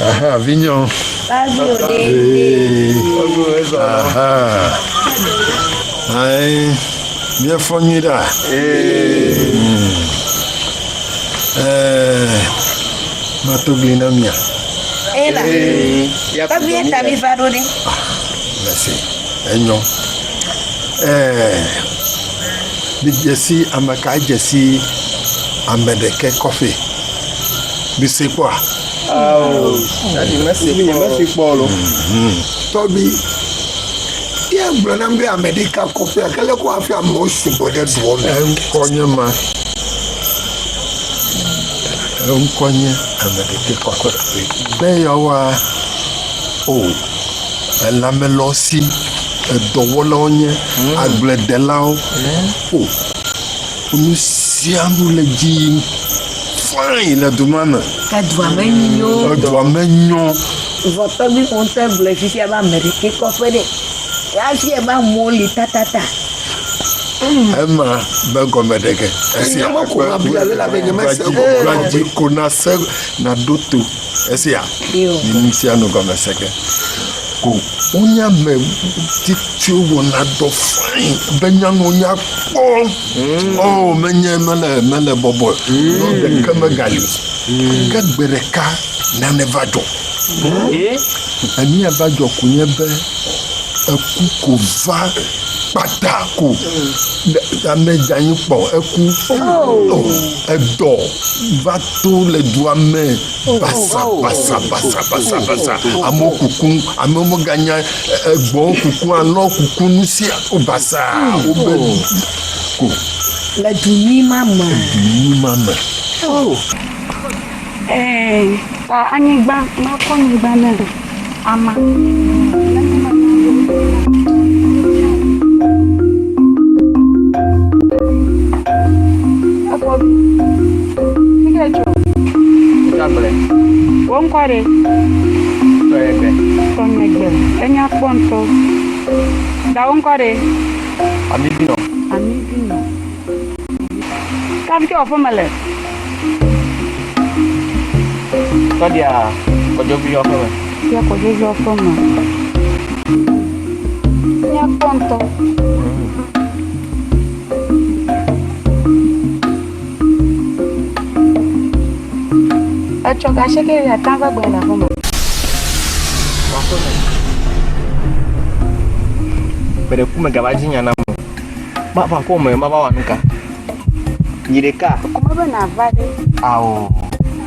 Aha, vignon. Aha. Aïe. Bien fourni là. Matoglina mia. Pas bien ta vie va donner. Merci. Non. Jesse Amaka Jesse Amedeke coffee. Mais c'est quoi? Oh, merci Paulo. Toby. Il y a un bonhomme de Amedeka coffee. Quel est quoi faire mon supporter de vous? Un cogne Amedeke coffee. Ben yawa. Oh, elle a aussi. Dowologne, Agbetsi, oh, nous siamo le dit, fine la demande. Doit mignon. Votre vie comptable, je suis à l'Amérique, coffre. Et si elle va mourir, tata. Emma, ben comme elle est. Est-ce na doto. Est-ce Onya me titi wona do fine benya onya pon oh menye mele bobo no de kama gali gbereka na never do ani abajo kunye be akuko va patako ameja yin po eku edo va tous les doigts mains basa amokukun amomo ganya egbo kukun alo kukun nusi o basa o be ko la duni mama oh anigba ma ko nigba na ama Won kware Tonegbe enya ponto da won kware amibino Kavi ke ofo male Todia kojobi ofo me ya kojobi ofo me enya ponto Acho que ele já tava bem na rua. Pero como gabadinha na mão. Baba como é, baba wanuka. Nyireka. Como bem na vade. Ao.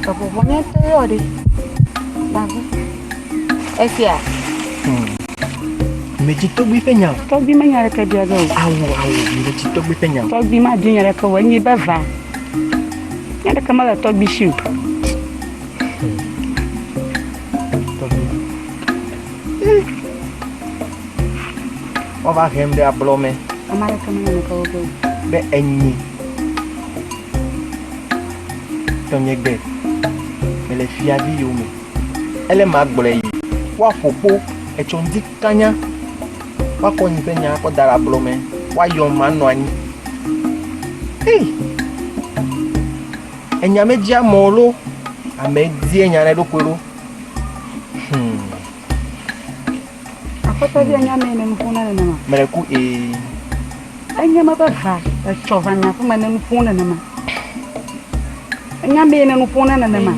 Kapo bonito yori. Baba. Esia. Mejito bi penya. To bi manya ka dia go. Ao, mejito bi penya. To bi ma dinya ka wani bava. Yanda kamala to bi shi. On va rien de ablome. Amara kamana na kawo go. Be enyi. Tonyegbe. Elle est fiavi yomi. Elle est magblei. Wa popo e chondi kanya. Wa ko nyi penya ko dara ablome. Wa yo manu anyi. Hey. Enya meji amolo. Amedi enya na dokwero. Akota dia nyame ne mfuna na ma. Mereku Enya mabava, chovanya kuma ne mfuna na ma. Enya me ne mfuna na ma.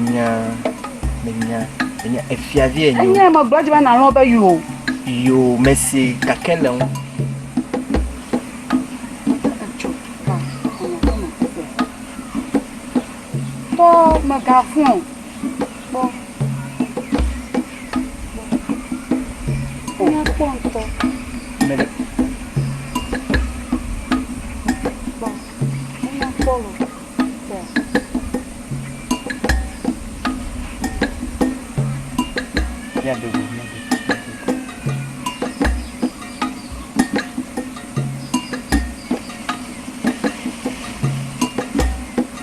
Enya efiavie enyo. Enya magbaji ba na ro ba yo. Yo merci kakele on. To magafun. Bo. Ponto. Mede. Bom, uma polo. Ya dogo.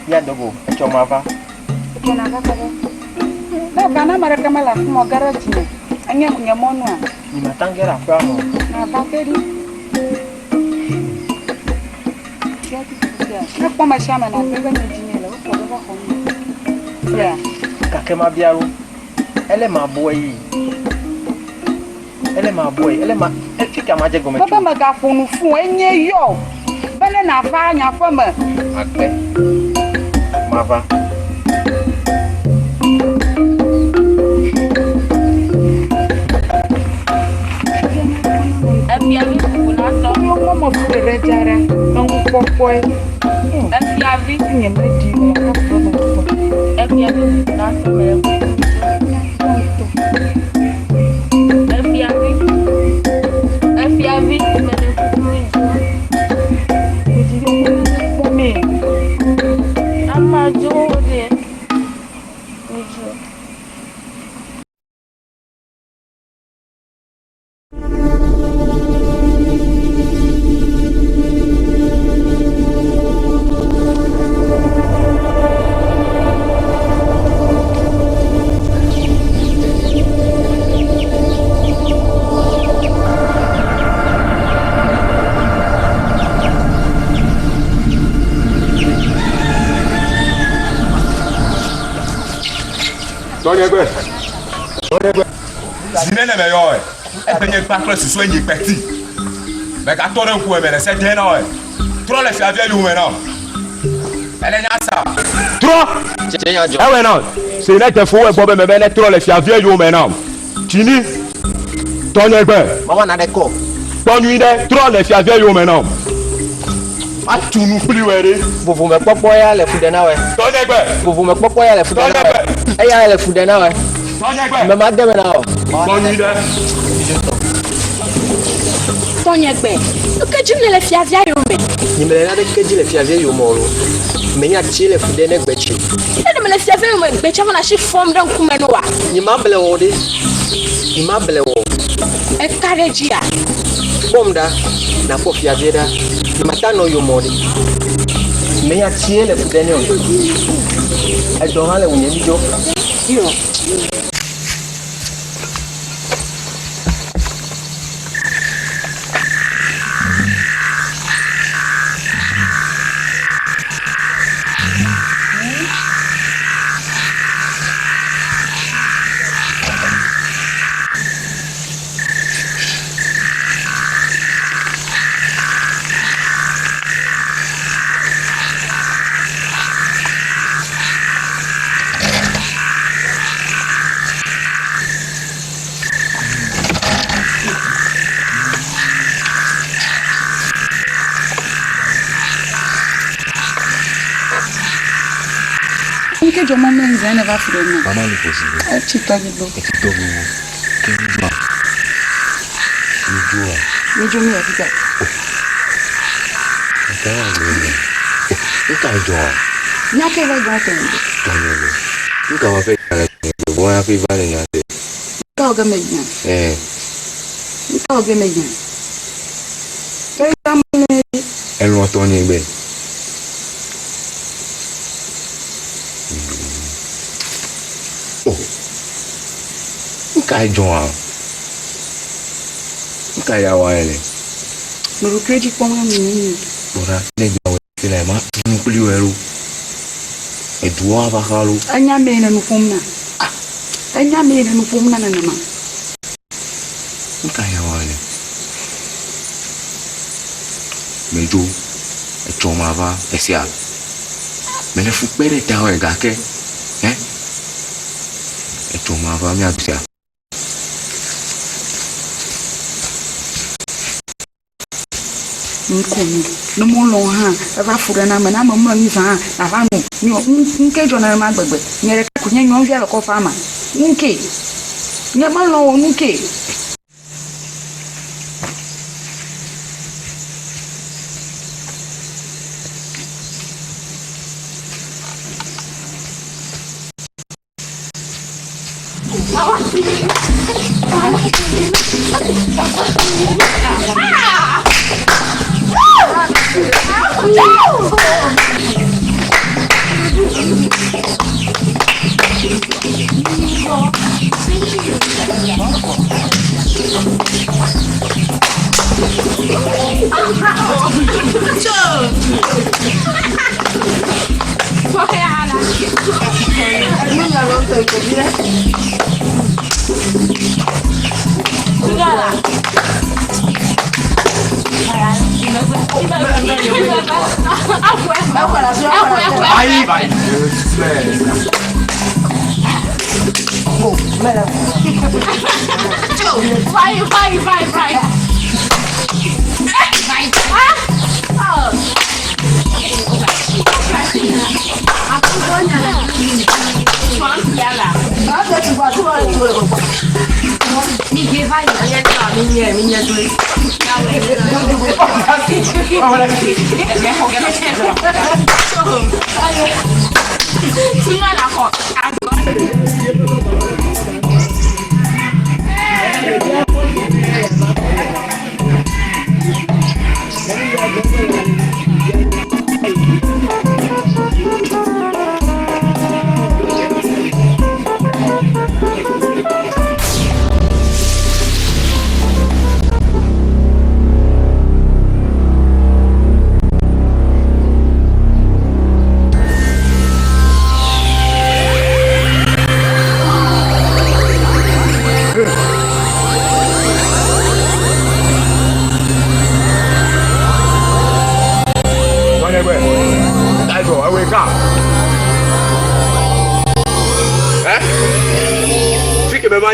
Ya dogo, chomava. Chomava kare. Na bana mara kama la mo garage ne. Anya kunya monwa. Ni matangera kwa no. Na bakeri. Na kwa mashama na bebe ni jinela, uko baba kwa. Ya. Kakema biaru. Elle est ma boy. Elle est ma boy. Elle est ma. Elle fait qu'à ma digue comme Papa m'a gaffe nous fou et yo. Belle n'a pas n'a pas me. Après. Ma va. Bien vous n'a pas maman pourrait dire donc pourquoi et bien vu qu'il me dit et bien vu n'a pas et bien vu me Zine ne me yo e penye pa kle susu enye peti me ka tore ku e me se den na o tro le fia vie lu me na ele nya sa tro e we na se ne te fo e bo be me ne tro le fia vie lu me na tini tonye gbe Maman n'a des corps. tonyu de tro le fia vie lu me na atunu fuli were Vous me popoya le fudena ouais. tonye gbe Vous me popoya le fudena ouais. Et ya le fudena ouais. tonye gbe Me ma deme na o. tonyu de Tonye gbe. Que tu ne le fia via yo me. Ni me na de que dit le fiavier yo moro. Me nya ti le fudena gbechi. E me le fia via yo me gbe chama na shi form dan kuma no wa. Ni ma bele wo de. Ni ma bele wo. E kareji a. Bomda na ko fiavier da. Ni mata no yo moro. Me nya ti le fudena yo. E do ha le unye mi jo. Yo. Que je m'en mets en va faire non. Maman le possible. Un petit togo. Et tu dois vous. Quel jour? Le jour. Le jour me fait. Attends, le jour. N'a que va gonter. Tu vas faire le bon à faire valer na. Ka ga me bien. Ka ga me bien. Elle va tourner bien. Kai joa. Kai ya wa ele. No credit kwa mimi. Ora ne gba we fele ma tunu kuli weru. E duwa ba halu. Anya me na no fomna. Anya me na no fomna na ma. Kai ya wa ele. Mejo e choma ba esia. Me ne fu pere ta o ga ke. E choma ba mi abia. Nkomi no mo lo ha eba fura na ma na ma mo ni fa na fa no ni nke jo na ma gbegbe nyere ku nya nyon via ko fa ma nke nya ma lo nke Aí, vai. Vai.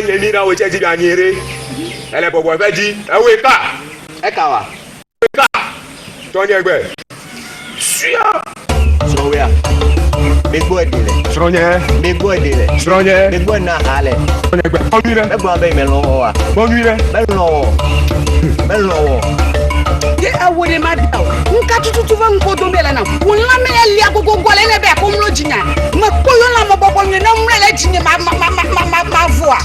Yemina o cheji ganyere ele bobo fe ji ewe ka e ka wa ka to ni egbe sia Sroya. Megbo edele. Sronye. Megbo edele. Sronye. Megbo na hale. Egbe onire. Megbo abe melo wa. Onire. Melo. Ye awore ma da o. Nka tututu va nkodo bela na. Wonla me eli agogo gole ne be ko mlo jinya. Ma koyo la mo bobo nwe na mle le jinya ma voa.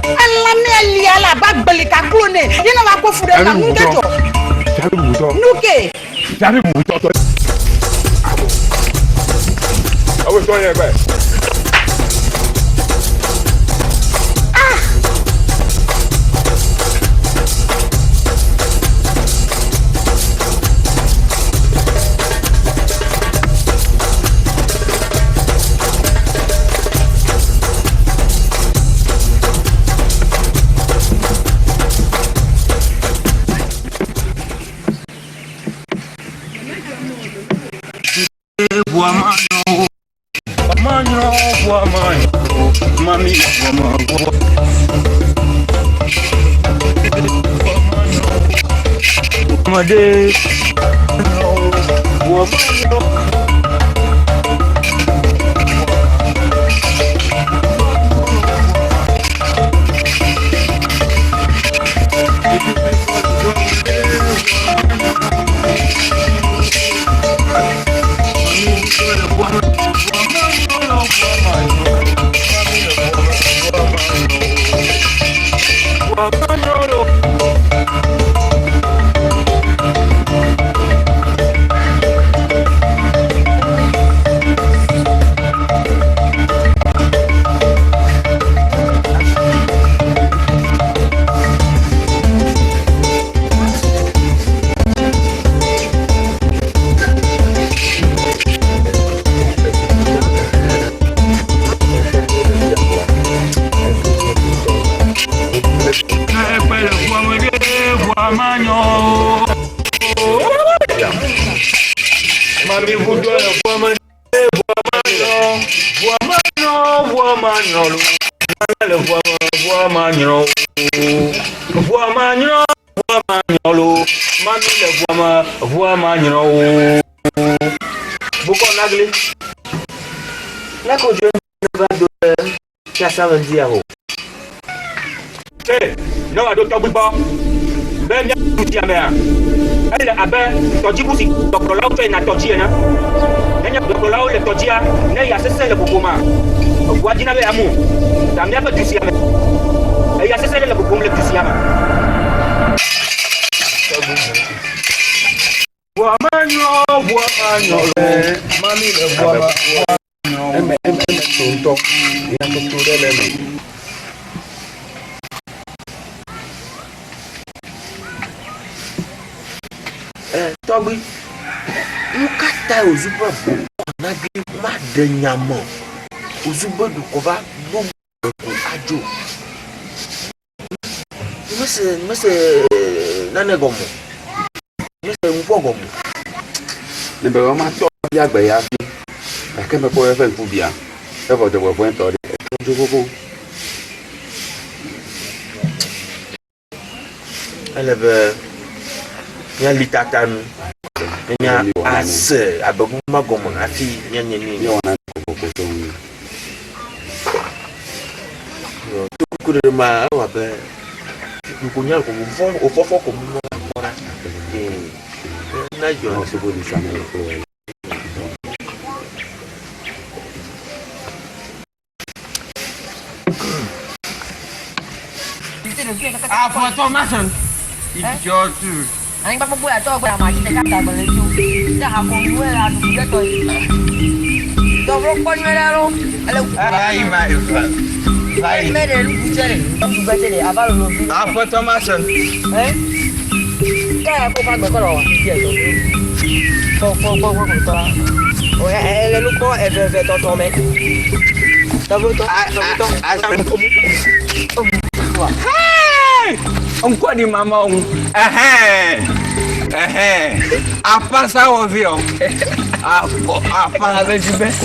Alla me eli ala bagbele ka klone. Ye na wa ko fure na ngejo. Jari muto. Nuke. Jari muto to. Awe to ye be. Mami, ça veut dire non ado to gbo be nya ti amea ele abe to jibusi to prolau to na to ji na nya to prolau le to ji a ne ya sese le bokoma wa jina be amu ta mi abe tusi ame e ya sese le bokom le tusi ame wa manyo mami le wa tonto ya to le Tobi, nkata ozuba bu onagi ma de nyamo ozuba du ko ba bo ajo mese nane gomo mese ngwo comme. Ne be ma to ya gbe ya bi. E ke me ko e fe ku bia. E vo de wo point to de. Jo go. Elle veut ya litata nu. Nya ase abagu magomo afi nya. Ni ona ko to ni. Yo to ku de ma wa be. Ku nya ko o fofo ko mo ora. Na jo se bo ni sa me ko. Ah, faut Thomas. Il joue. Anh bắt buổi cho buổi mà chỉ cắt tay lên chú, đã học cùng với là đủ hết rồi. Đâu có con người đâu. Vai. Mấy đứa cũng chơi đi, không chịu chơi đi, à bao lâu? Ah, faut Thomas. Cái cô phát được có rồi, chơi rồi. Không to. Ôi, em lúc có em về to mẹ. Đâu to. Ông qua đi mama ông. Apa ça on vit on.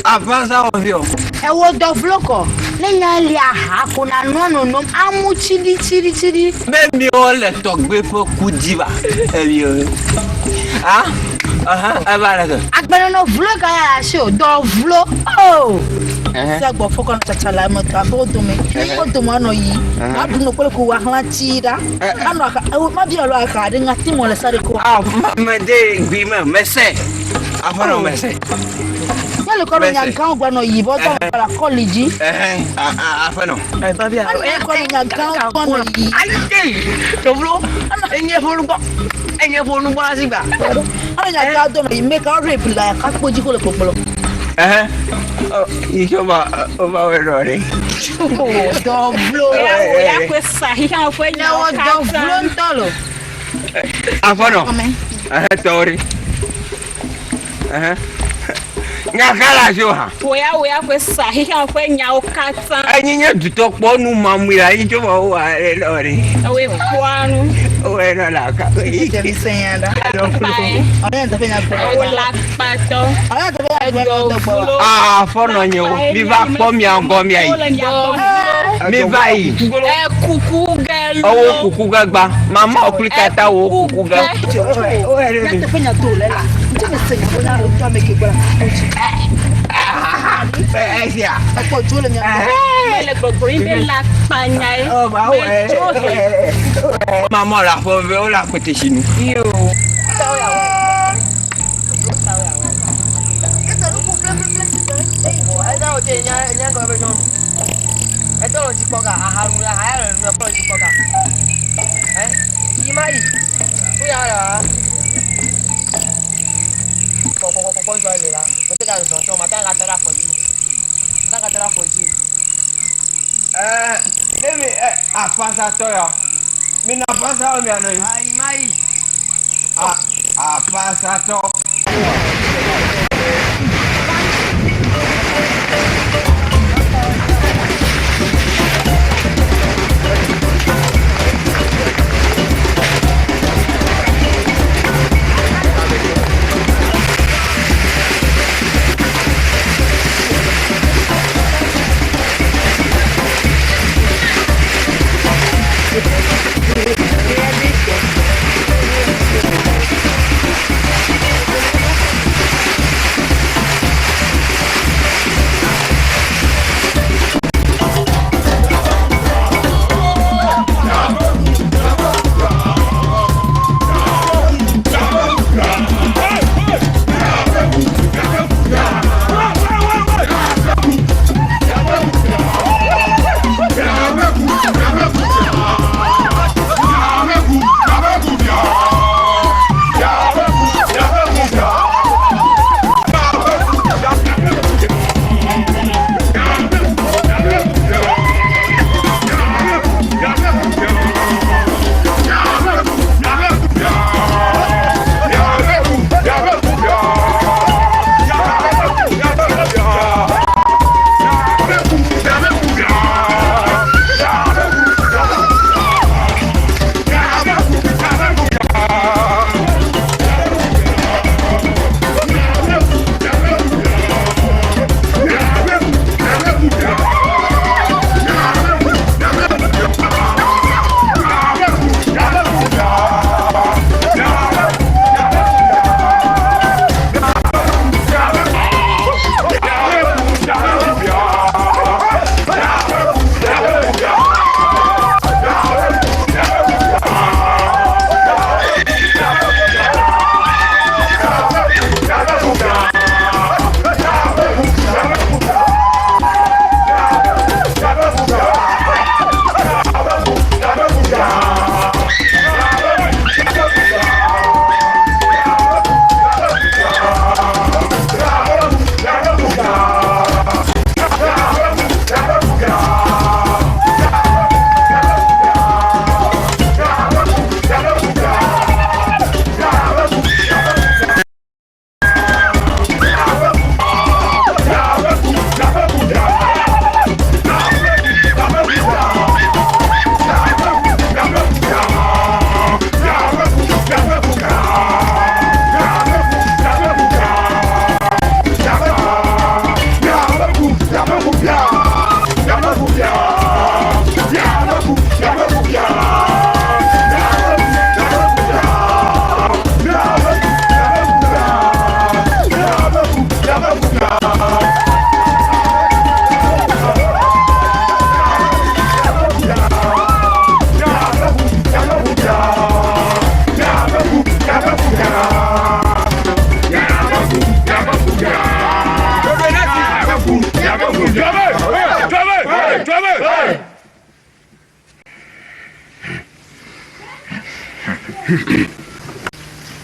Apa ça on vit on. E wo do vloko. Le nya li aha kuna no amu chiri. Même mi on le togbe fo kudiba. Ah? Agbeno no vlog ya show do vlog. Oh. Se gbo foko no tachala mo ta bo do me. Ko do mo no yi. Ma du no ko wa hla tira. Ano aka ma bi alo aka de ngati mo le sare ko. Ah, ma de gbi me mese. Afa no mese. Le ko nya kan gba no yi bo to para college. Afa no. Ba bi alo e ko nya kan ko no yi. Ai, do vlog. Enye fonu bo asiba. Ana nya ka do no yi make out rape la ka poji ko le popolo. Oma werore. Do vlog. Ya questa hia foi No do vlog tolo. Afa no. Tori. Nyakala joha. Oya questa hia foi nyao kata. Anyinya duto po nu mamira yi jo wa lori. Awe kwanu. Owe no la ka. Je seyanda. Ona ta fenya ko. Ola pato. Ona ta fenya ko. Ah, fono nyo. Mi va po mi ango mi ayi. Mi va yi. Kuku gelu. Owo kuku gagba. Mama oklikata wo kuku ga. Ona ta fenya to le la. Je senya ko na ro to me ke gba. Esia. Ko jole mi. Le gogorimbe la panya. Oh, ba o. Mama la fo ve o la kote chinu. Yo. Nemi apasa toyo. Mina pasa o mi ano yi. Ai, mai. Apasa to.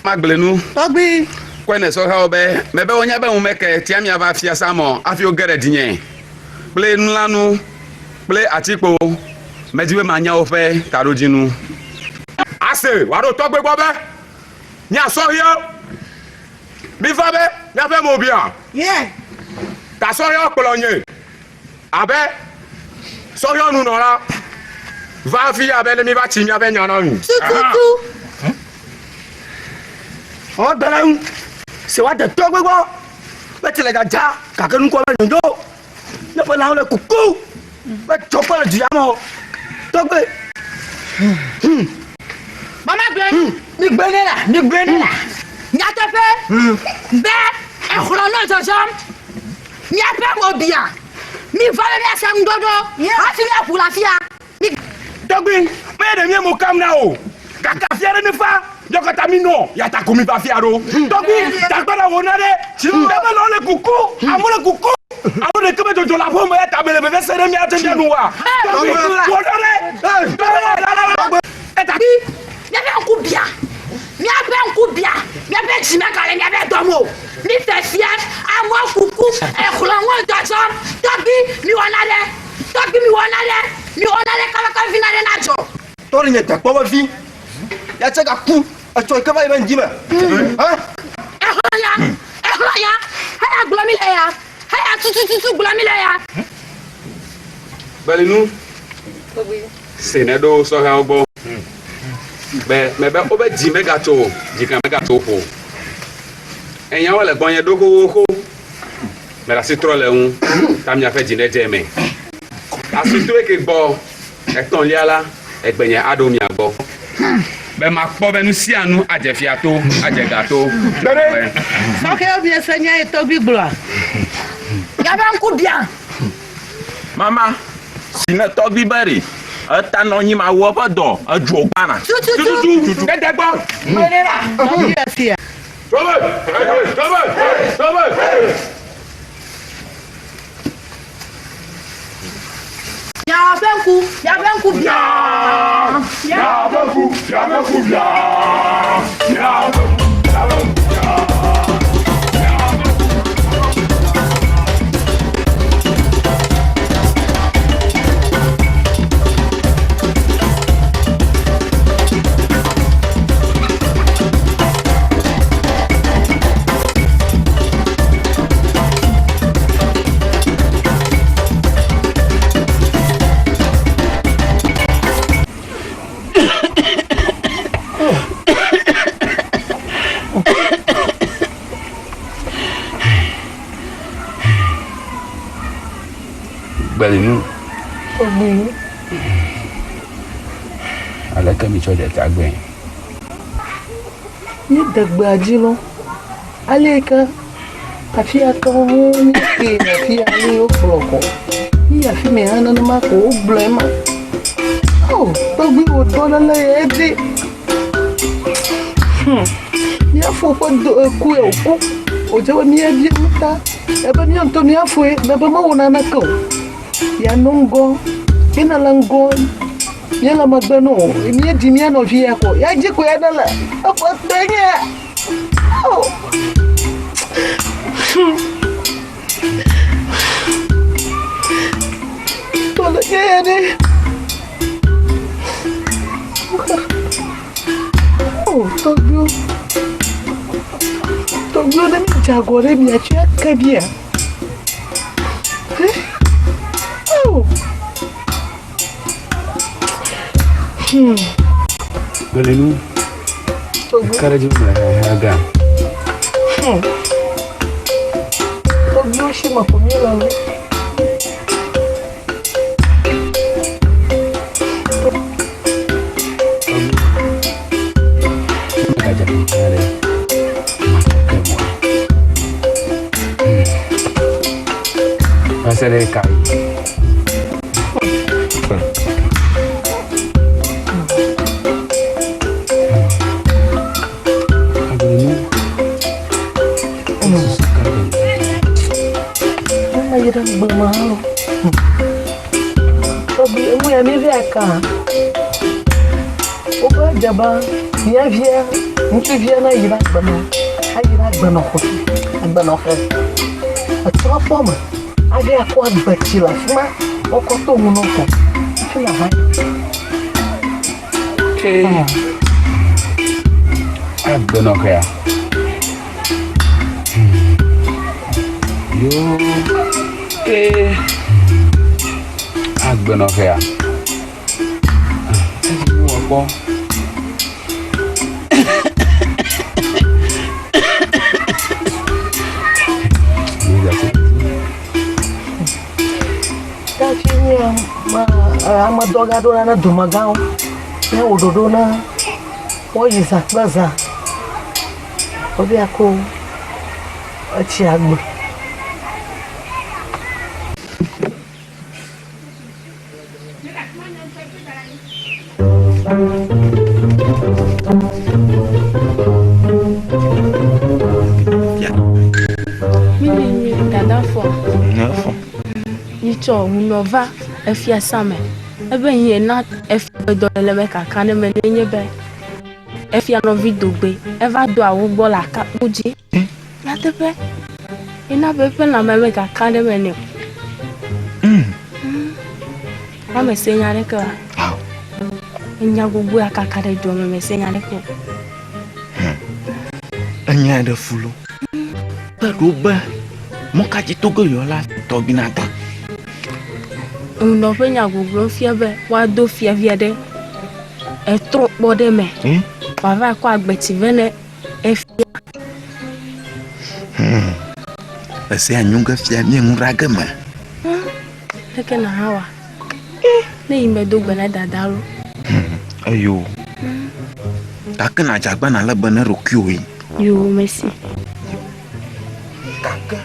Maglenu. Togbi. Kwene so ha obe. Mebe onya be umeke tiami ava afia samo. Afio gere dinye. Ple nlanu. Ple atikpo. Mediwe manya ofe tarojinu. Ase, waro togbe bobe. Nya so yo. Mi fabe, nya fe mo bia. Yeah. Ta so yo polonye. Abe. So yo nu nora. Va fi abe mi ba chimi abe nya na mi. Tutu. Oh, dalam. Sewa de togbe bo. Betele gaja, kakenu ko ba ndo. Ne pa na le kuku. Be chopa le diamo. Togbe. Mama Gwen, ni gbenela. Nyata fe. Be, e kholono jojam. Nyapa mo bia. Mi vale na sam dodo. Ati na pulafia. Togbe, me de mi mo kam na o. Kaka fiare ne fa. Jokata mi no, ya ta komi ba fiaro. Togbe, ta gbara wonade. Ndebe lo le kuku, amole kuku. Amole kebe jojo la bomba ya tabele be sere mi atende nuwa. Togbe, wonade. Etaki, mi abe nku bia. Mi abe jime kale, mi abe domo. Mi fe fia, amo kuku, e khulongo dojam. Togbe, mi wonade kala vinade na jo. Tori ne ta kwa vi. Ya chaka ku. Acho ka ba ben jima. Ha? Ehloya. Haya glomile ya. Haya tutu glomile ya. Balinu. Senedo so ha obo. Mebe obe ji megato, jika megato po. Enya wale gbonye doko ko. Me la citro le un, tam ya fe jine jeme. Asitwe ke gbo, eton liala, egbenye ado mi agbo. Be ma po be nu si anu ajefiato, ajegato. Bere. Soke obi esenya etobi glo. Ya ba nku bia. Mama, sine togbi bari. Ta no nyi ma wo ba do, ajo gbana. Tutu, gede gbo. Menera, obi esia. Trouble. Ya benku bia. Balinu. Ala kami chode tagbe. Ni dagba jilo. Aleka. Afia ko ni ke afia ni o floko. Ni afi me ana na ma ko blema. Oh, bagbi o dola la ede. Ni afo ko ku e o. O jawa mi adi muta. Eba ni onto mi afo e, na ba ma wona na ko. Ya nongo, ina lango, yela magbano, imi jimia no via ko. Ya jiko ya dala. Apa tanya? Oh. Tola ya ne. Oh, Togo. Togo na mi jagore mi achia kabia. Balinu. Kara ju aga. Togo shi makomela no. Pasare kai. Irang bermalu. Tobi emu ya ni veka. O ba jaba, viens, tu viens là, il va agbanon. Il va agbanon, agbanon frère. Tu vas pas, allez à quoi Agbetsi la fuma, on compte au monde. Tu la vas. Agbanon kaya. Yo, agbanon kaya. Apa? Ama dogado na dumagao na ododo na oyiza plaza obi ako achi agbo Mimi dada fo ni cho unova efia same ebe yin na efia do le me kaka ne me nye be efia no video gbe eva do awugbo la ka uji na tepe ina be pe na me kaka ne me ne me se nya re ka nya gugu akaka de do me se nya re ko anya de fulo do ba mo ka ji Togo yo la to binata no pe nya gugu fia be wa do fia via de e tro bode me wa va ko Agbetsi vene e fia ese anyunga fia mi nguraga ma ke na hawa ne ime do gbena dadaro ayo takana jagba na la bana rokyo yi yo merci kaka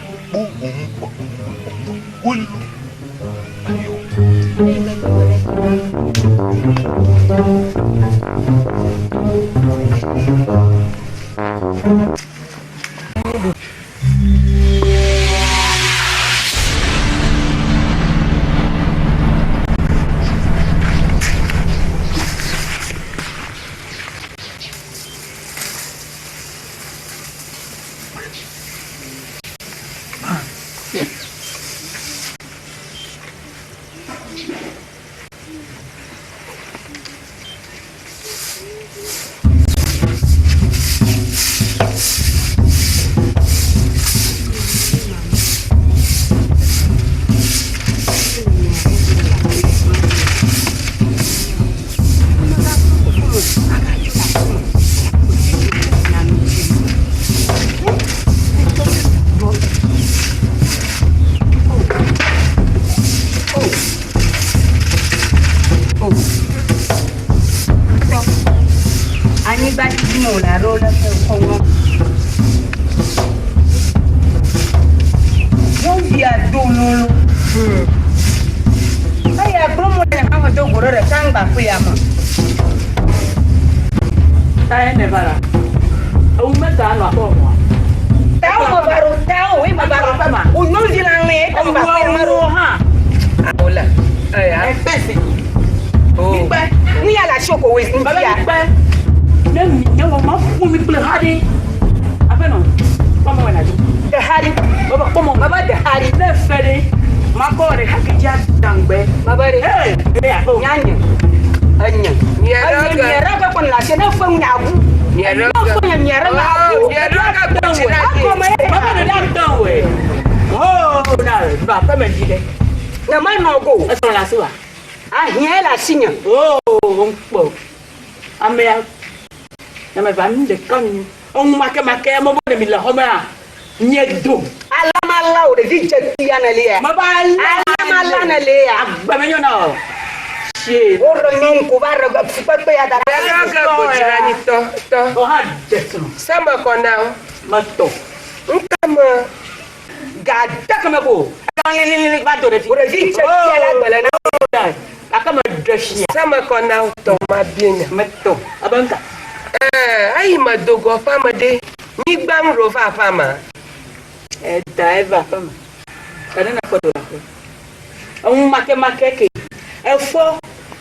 na me va mi de kan on make mo bo mi la ho ma nyedo alama la o de vije ti anale ma ba alama la na le agba me nyona she o ro nyon ko ba ro pa pa ya da ga ko jani to o ha jetno sama kona ma to nkama ga da kama ko ba do de vije ti ala gbele na akama dreshi sama kona to ma bienya ma to abanka ayi ma dogo fama de ni gbam ro fa fama driver fama kana na foto la on make ke e fo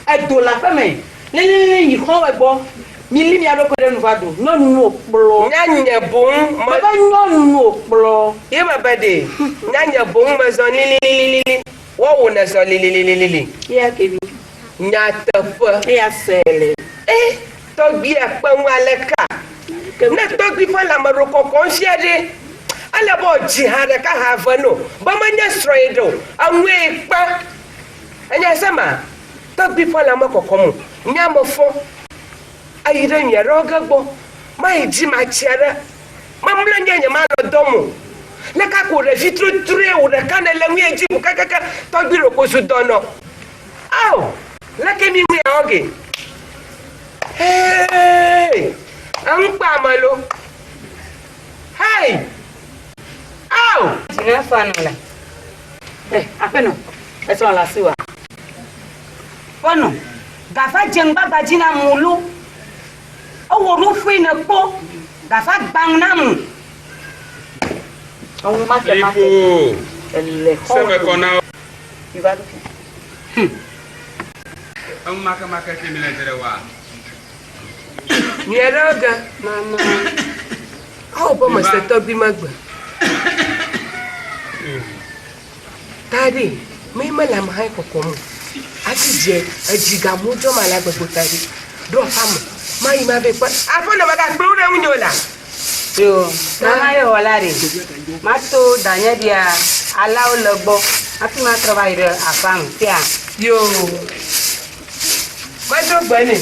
e do la fama Lele yi ko we bo. Mi li mi adoko de nu vado. No nu oplo. Nyanye bon. Ma ba no nu oplo. Ye ma bade. Nyanye bon ma zo li. Wo na zo li. Ya kebi. Nyata fa. Ya sele. Togbi epe nwaleka. Na togbi fa la maroko konsiade. Ala bo jihad ka have no. Ba manya stroido. Anwe pa. Anya sama. Togbi fa la makokomu. Nyamo fo. Ayire nyere ogagbo. Ma iji ma chiara. Ma mla nyenye ma no domo. Na ka ko re vitru tre o re kan le nwi eji bu kaka togbi ro ko su dono. Aw. La ke mi nwi oge. Hey! Ampa malo. Hey! Ow! Tina fanola. Apeno. Eso la siwa. Pono. Gafa jengba bajina mulu. Owo ru fi na po. Gafa bang na mu. Owo ma se ma. Elle. Sebe kona. Iba do. Maka ke mi lentere wa. Nyeraga mama. Aw ba ma se to bi magba. Tadi, me mala ma hay kokomu. Ati je ajiga mojo mala gbogbo tadi. Do famu. Ma yi ma be pa. Afo na baga gbe ure unyola. Yo, na yo wala re. Mato danya dia ala o logbo. Ati ma trabalho afan tia. Yo. Ma do gbani.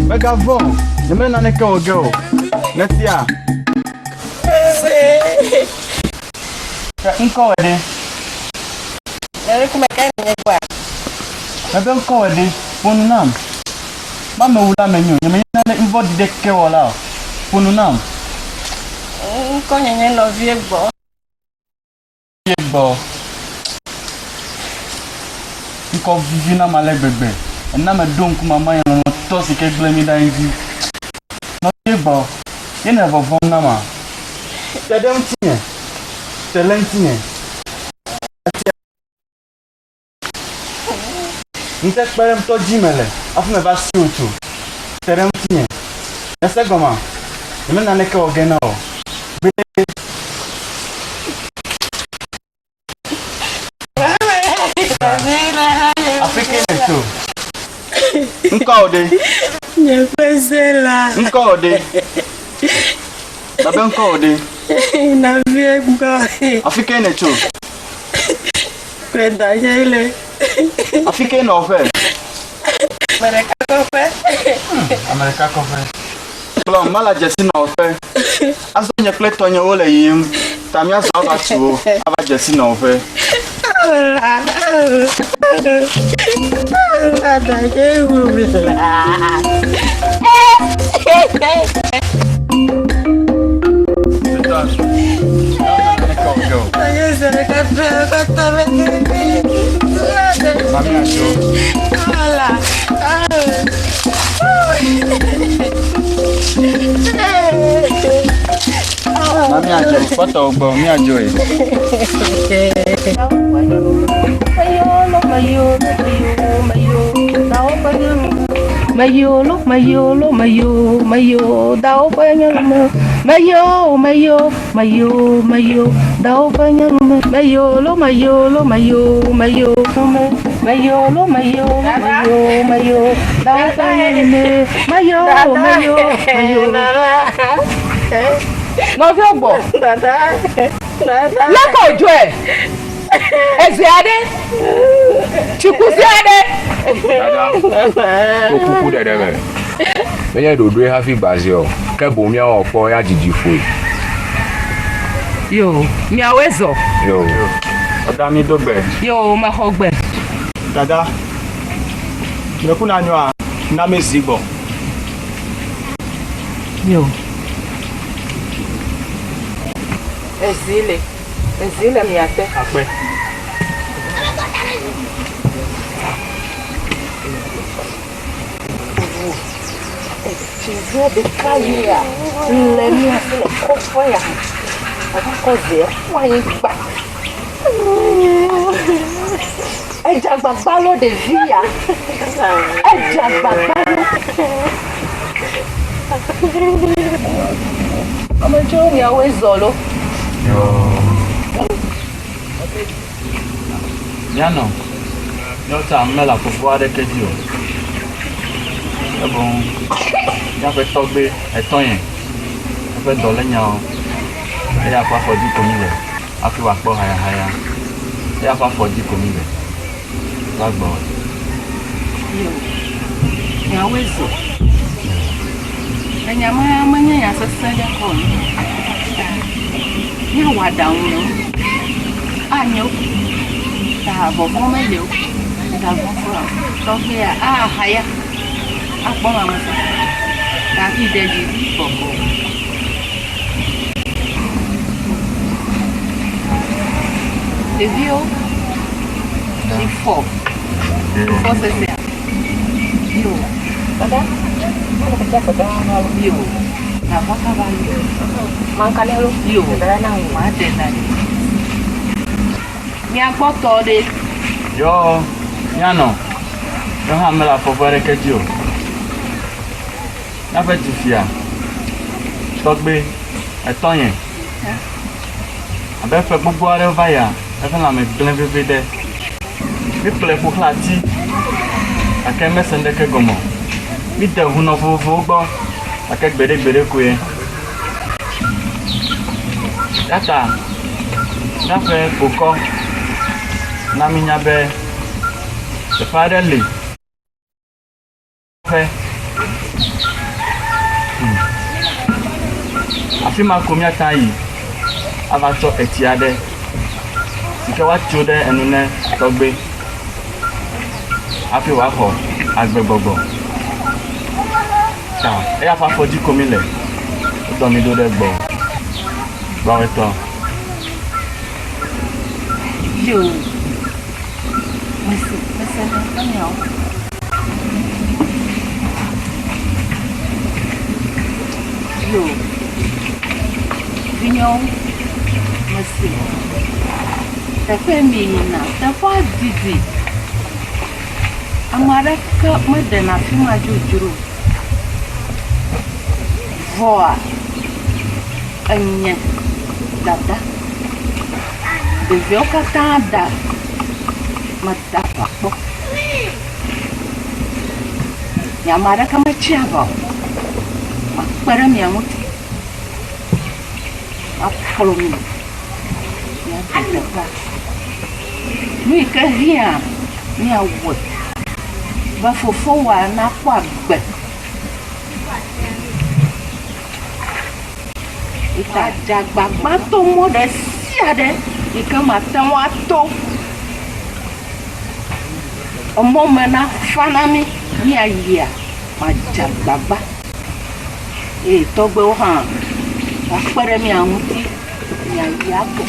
Vagabond, je me n'en est qu'au go. Netia. Encore aider. Como é que é quoi? Mais bien encore aider. Pour nous nam. Maman ou la menu. Je me n'en est une voix de que voilà. Pour nous nam. Quand il y a un vieux bon. Vieux bon. Encore vivre dans ma lèvre bébé. Et n'a me donc maman y a tout ce que je l'ai mis dans une vie. Non, c'est bon. Il n'y a pas de bon. C'est d'un tien. C'est l'intime. Nous t'espérons toi Jimele. Afin de passer au tout. C'est d'un tien. Et c'est comment? Je me n'en ai qu'au gain. Africain et tout. Nkode. Je faisais là. Nkode. Sabe nkode. Na vie quoi. Africain et tout. Prédager le. Africain en fait. America coffee. America coffee. Klom mala jesi na ofe. Aso nye kle tonye ole yim. Tamia so aba tuo. Aba jesi na ofe. Mami ajo, foto ogbo mi ajo e. Mayo, dao banyak mayo, dao banyak mayo, dao banyak Nọ́ọ̀fẹ́ ọ̀gbọ̀. Lọ́kọ̀ ojú ẹ̀. Ẹ̀sìn adé. Chukwu sí adé. Ó kúkú dẹ̀dẹ̀ mẹ́. Bẹ́yẹn dòdò ẹ̀ hafi gbàzẹ́ ọ. Kẹ́bù mi àwọn ọ̀pọ̀ ya jìjì fò. Yo, mi àwọ̀ ẹ̀zọ̀. Yo. Ọ̀dà mi dọ́gbẹ̀. Yo, ma kọ́ gbẹ̀. Dada. Mekuna nywa na mezigbo. Yo. Ezile mi ate. Akpe. Chizo de kaya. Lemi asile kofo ya. Akoze wa yin gba. Eja gbagba lo de via. Eja gbagba lo. Ọmọ jo mi awe zolo. Yano. Yota mela pouvoir de kedio. Bon. Ya fe togbe eton yen. Ya fe dole nya o. E ya fa foji ko mi le. A fi wa po haya. E ya fa foji ko mi le. Wa gbo. Yo. Ya wezo. Enya manya ya sasa ya ko. Ni wa down no. Anyo. Ta bo mo me le o. Ta bo fo. So here haya. Akpọ mama sa. Ta ki deji boko. Le vieux. Il faut. C'est ça. Yo. Pada. Mana kerja pada yo. Na baka ba yo. Mangkale lo yo. Dara na wa de na. Mi agbo to de. Yo, Yano. Yo ha mela pouvoir kedio. Na fe ti fia. Togbe eton yen. Abe fe gbogbo are va ya. E fe la me glen bebe de. Mi ple po klati. Ake me sende ke gomo. Mi de huno fofo gbo. Ake gbede ko yen. Yata. Na fe poko. Na mi nya be. The father le. Fe. Afi ma komia tayi. Ava to etiade. Sike wa tiode enune togbe. Afi wa ho agbegbogbo. Ta, e ya fa foji komile. Do mi do de gbo. Ba weto. Yo. Mas não. Yo. Vinhão. Mas tá feminina, tá faz Zizzy. Amaraka madana fima jujuru. Voa. Anya. Dada. Deveu catada. Mata pakpo. Yamara kama chiava. Makpara mi amuti. Apolo mi. Ya tata. Mi ka hia. Mi awo. Ba fofo wa na kwa gbe. Ita jagbagba to mo de sia de. Ika matan wa to. Omo mena fanami ni ayia. Ma jagbagba. Togbe o han. Apere mi awun ti ni ayia ko.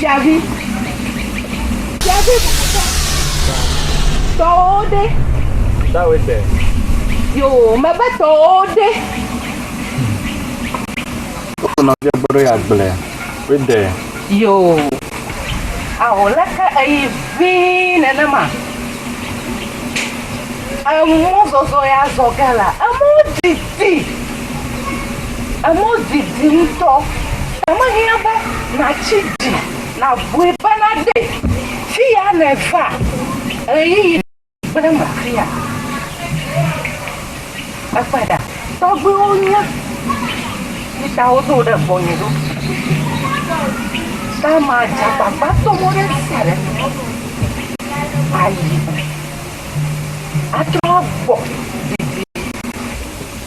Tiavi. Tode. That way there. Yo, me ba tode. Kuna vya boro ya gbele. Right there. Yo. Aola ka ai vine na ma. Amo zozo ya zogala. Amo didi nto. Amo hiaba na chidi. Na bue banade. Fia neva. Ei, brama fia. Apada. Togbe onya. Kita odo de bonyo. Sama jababa to more sare. Ai. Atrobo.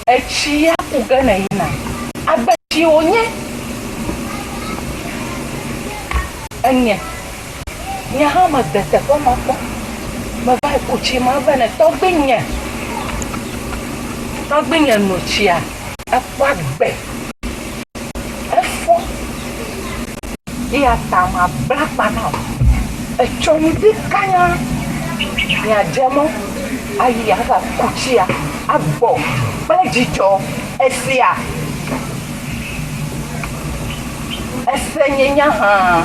Echia kugana ina. Agbetsi onye. Anya. Nya ha ma bete ko ma ko. Ma vai uchi ma bene togbinya. Togbinya no chia. Apa gbe. Efo. Ia tama blakpa na. Echoni di kanya. Nya jemo. Ayi aga kuchia. Abo. Bejijo. Esia. Esenyenya ha.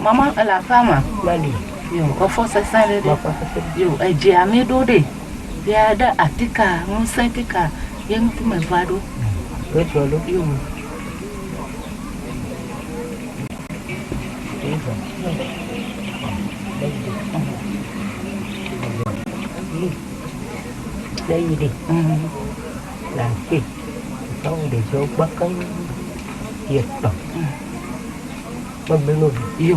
Mama la fama. Mali. Yo, ofo sesare de. Yo, eje amedo de. Dia da atika, musetika, yeng tu me vado. Retro yo. Đây đi. Làm gì? Xong để cho bác cái nhiệt tổng. Bác bên luôn. Yo.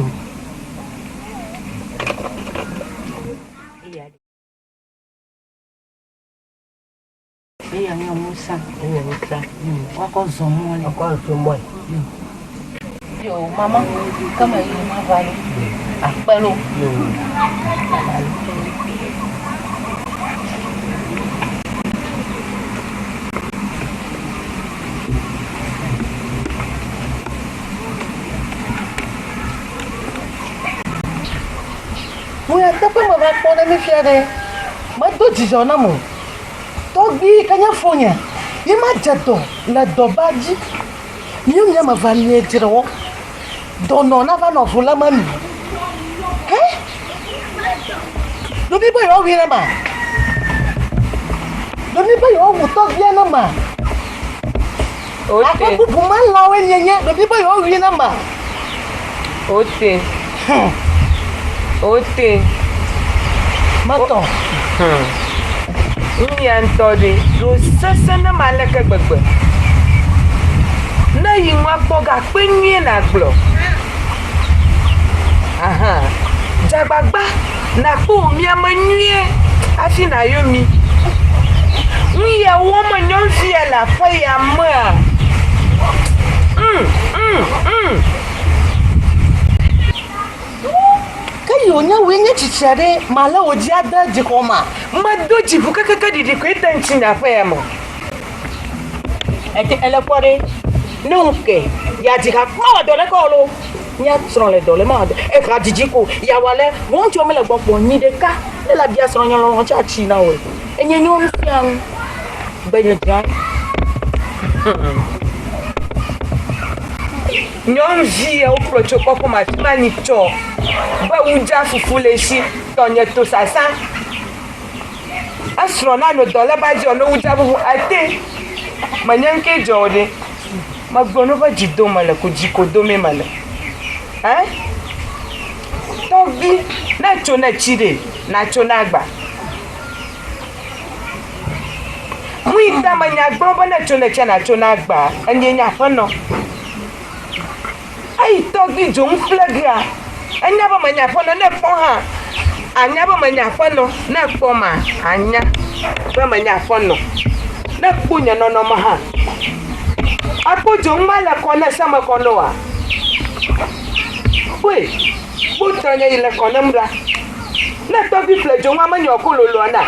Đây là nhau musa. Đây là musa. Qua con gió mồi. Qua gió mồi. Yo, mama, kama hiyo mavalo. Pelo. Mulher, tá pra mamar quando me fiare. Mas tô dizendo, amor. Tô bi, canha fonha. Imagine la dobaji. Mieux ma vanille diro. Dono na va no fula mami. Eh? Dobi boy o wira ma. Dobi boy o mo to bien na ma. Ote. Ako bu man lawe nyenye. Dobi boy o wira ma. Ote. Ote. Mato. Ni antode. Do sese na maleke gbegbe. Na yi nwa kpoga pe nwie na glo. Aha. Jagbagba na ko mi amanwie afi na yomi. Ni ya wo ma nyon fi la fa ya ma. Kayo nya wenye chichare mala oji ada jikoma. Ma doji bu kaka didi ko itanchi na fa ya mo. Ete elefore nunke ya jika kwa dole ko lo. Nya tron le dole ma e ka dijiko ya wale won ti o mele gbogbo ni de ka e la bia so yan lo cha chi na we enye ni o fi an benye jan nyon ji e o protocol ko ma mani cho ba uja fufu le si tonye to sasa asro na no dole ba ji ono uja bu ate manyanke jode magbono ba jido male ko jiko do me male. Eh? Togi na chona chide na chona gba. Mui ta manya gbo na chona chana chona gba enye nya fono. Ai togi jom flagra. Anya ba manya fono na pon ha. Anya ba manya fono na pon ma anya. Ba manya fono. Na punya no ma ha. Apo jom mala kona sama kono wa. Oui, vous traînez le connemra. N'a pas vu le jonga manioco lolona.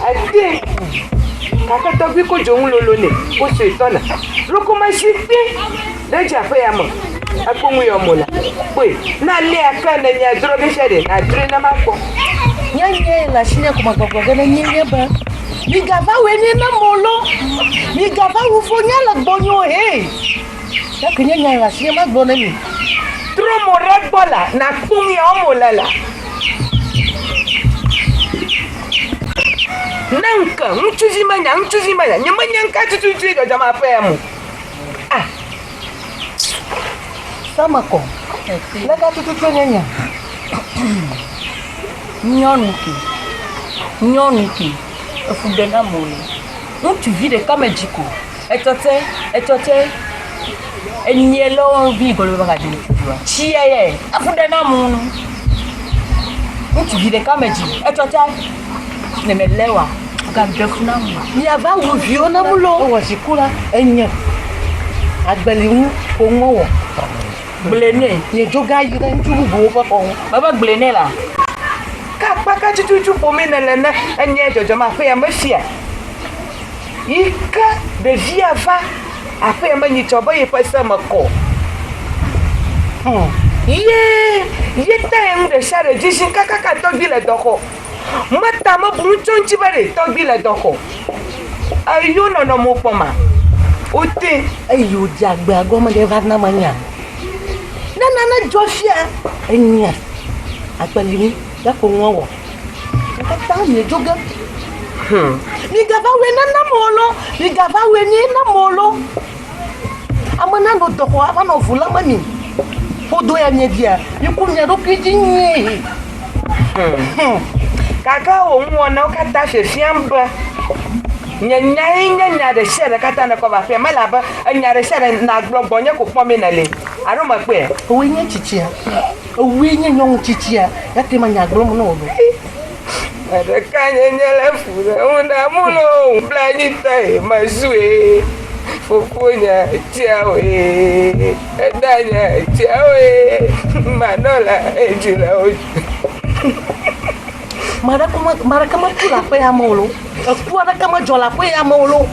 Ati, kaka tobi ko jongu lolone, ko se tona. Loko mashipi, deja fe amo. Akomu yomola. Oui, na le akana nya droge shede, na drena mako. Nyanye la shinya kuma gogo na nyinye ba. Mi gava weni na molo. Mi gava ufonya la bonyo he. Ya kenya la shinya magbona mi. Tromo radbola na kumi omolala. Nanka, mchuzi manya, nyamanya nkati tutuido jama femu. Ah. Samako. Lega tututu nyanya. Nyonuki. Efudena moni. Tu vis de comme djiko. Etote. Enyelo vi golo bagaji. Chiye. Efudena monu. Tu vis de comme dji. Etote. Nemelewa. Gambefuna mu. Yava uvio na mulo. Wasikula enye. Agbeliwu onwo. Blene. Ye joga yira njubu bo ko. Baba blene la. Kaka tututu pomena lena enye jojo ma fe amafia. Ika de via va afa amanyi chobo ye pesa mako. Ye ta en de share jishin kaka to bile doko. Mata mo bunchonchi bare to bile doko. Ayo no mo poma. Ote ayo jagbe agoma de varna manya. Na Joshua enya. Akpalimi ya ko nwo. Kata me joga. Ni gava we na molo. Amana no doko ava no vula mami. Podo ya nyedia. Yikunya do kijinye. Kaka onwo na kata fefiamba. Nyanya de shere kata na ko ba fe malaba nya de shere na gbogbo ko pon mi na le. Aro ma pe. Owenye chichia. Owenye nyong chichia. Yate manya gbromo no lo. Ada kanya nyala fura una mulo planita mazue. Fokunya tiawe. Danya tiawe. Manola ejila o. Mara kama kula pe amolo. Kuara kama jola pe amolo.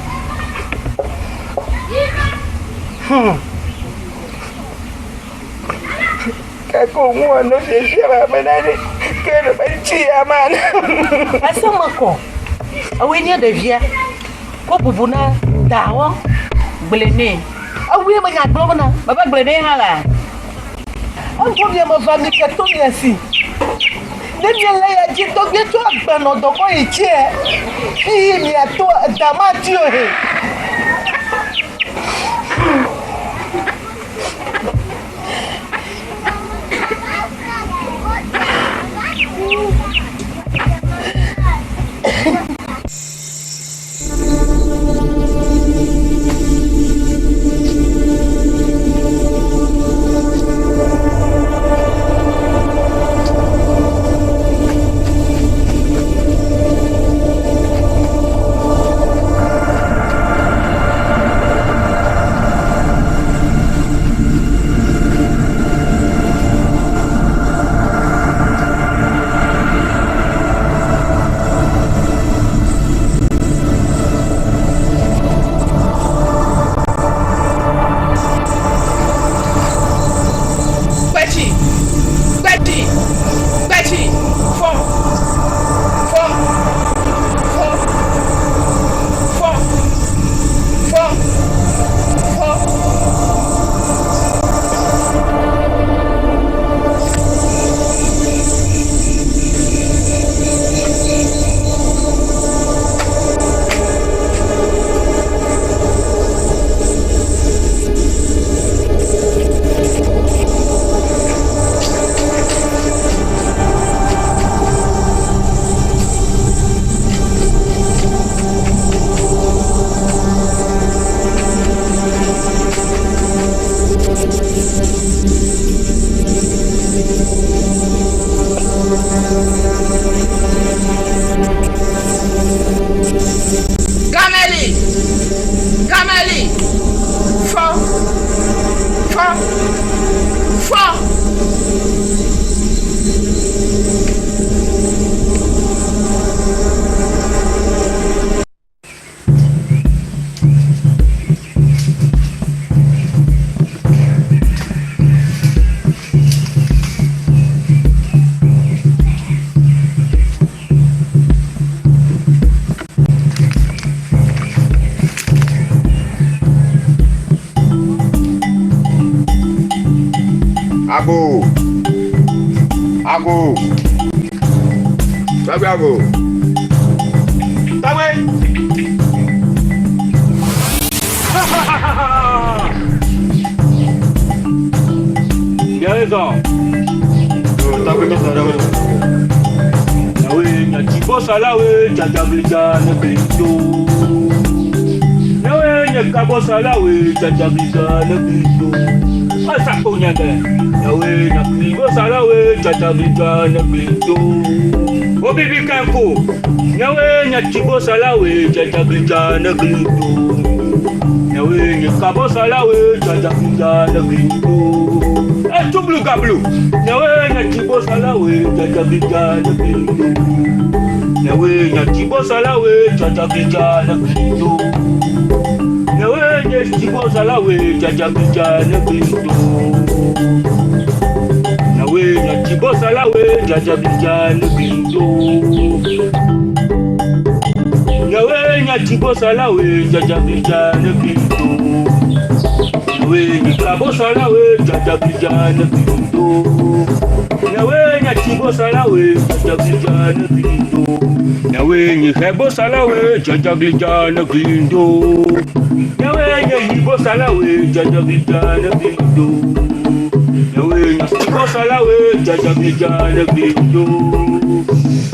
Kako mwana sheshira manani kero bachi amana. Asa mako. Awenye de via. ko bubuna dawo blene awi ma nya gbo na baba blene hala on ko bi ma va mi ke to mi asi Demi le ya ji to ge to agba no do ko ichi e mi ato dama ti o he Ago. Sabe ago. Tá bem? Beleza. Tá bem, tá bem. Nawe nya tipo salawe jajablija na Cristo. Nawe nya kabo salawe jajablija na Cristo. Asa punya ke. Nawe nya kibo salawe jajablija na Cristo. Obibi kanko. Nawe nya tipo salawe jajablija na Cristo. Nawe nya kabo salawe jajablija na Cristo. Tublu gablu. Nawe nya tipo salawe jajablija na Cristo. Nawe nya tipo salawe jajablija na Cristo. Nawe nya tipo salawe jajablija na Cristo. Nawe nya tipo salawe jajablija na Cristo. Nawe nya tipo salawe jajablija na Cristo. Nawe nya kabo salawe jajablija na Cristo. Nawe nya tipo salawe jajablija na Cristo. Nawe nya kabo salawe jajablija na Cristo. Nawe nya hibo salawe jajablija na Cristo. Nawe nya tipo salawe jajablija na Cristo.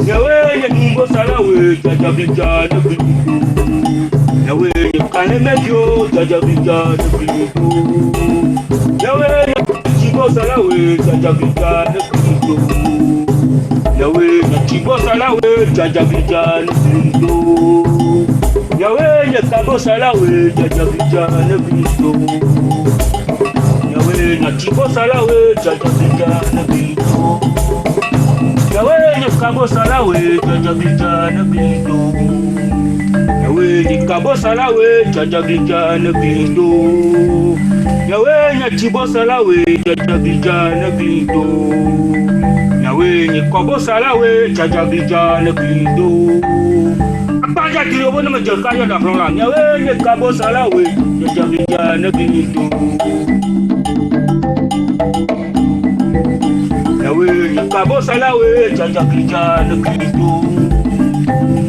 Nawe nya hibo salawe jajablija na Cristo. Nawe nya kanemekyo jajablija na Cristo. Nawe nya tipo salawe jajablija na Cristo. Nawe nya tipo salawe jajablija na Cristo. Nawe nya kabo salawe jajablija na Cristo. Nawe nya tipo salawe jajablija na Cristo. Nawe nya kabo salawe jajablija na Cristo. Nawe nya kabo salawe jajablija na Cristo. Nawe nya tipo salawe jajablija na Cristo. Nawe nya kabo salawe jajablija na Cristo. Apaja kiri obo pun nama jeka ya dah kelang. Ya we kabo salah we. Jaja negeri itu. Ya we kabo salah we. Jaja negeri itu.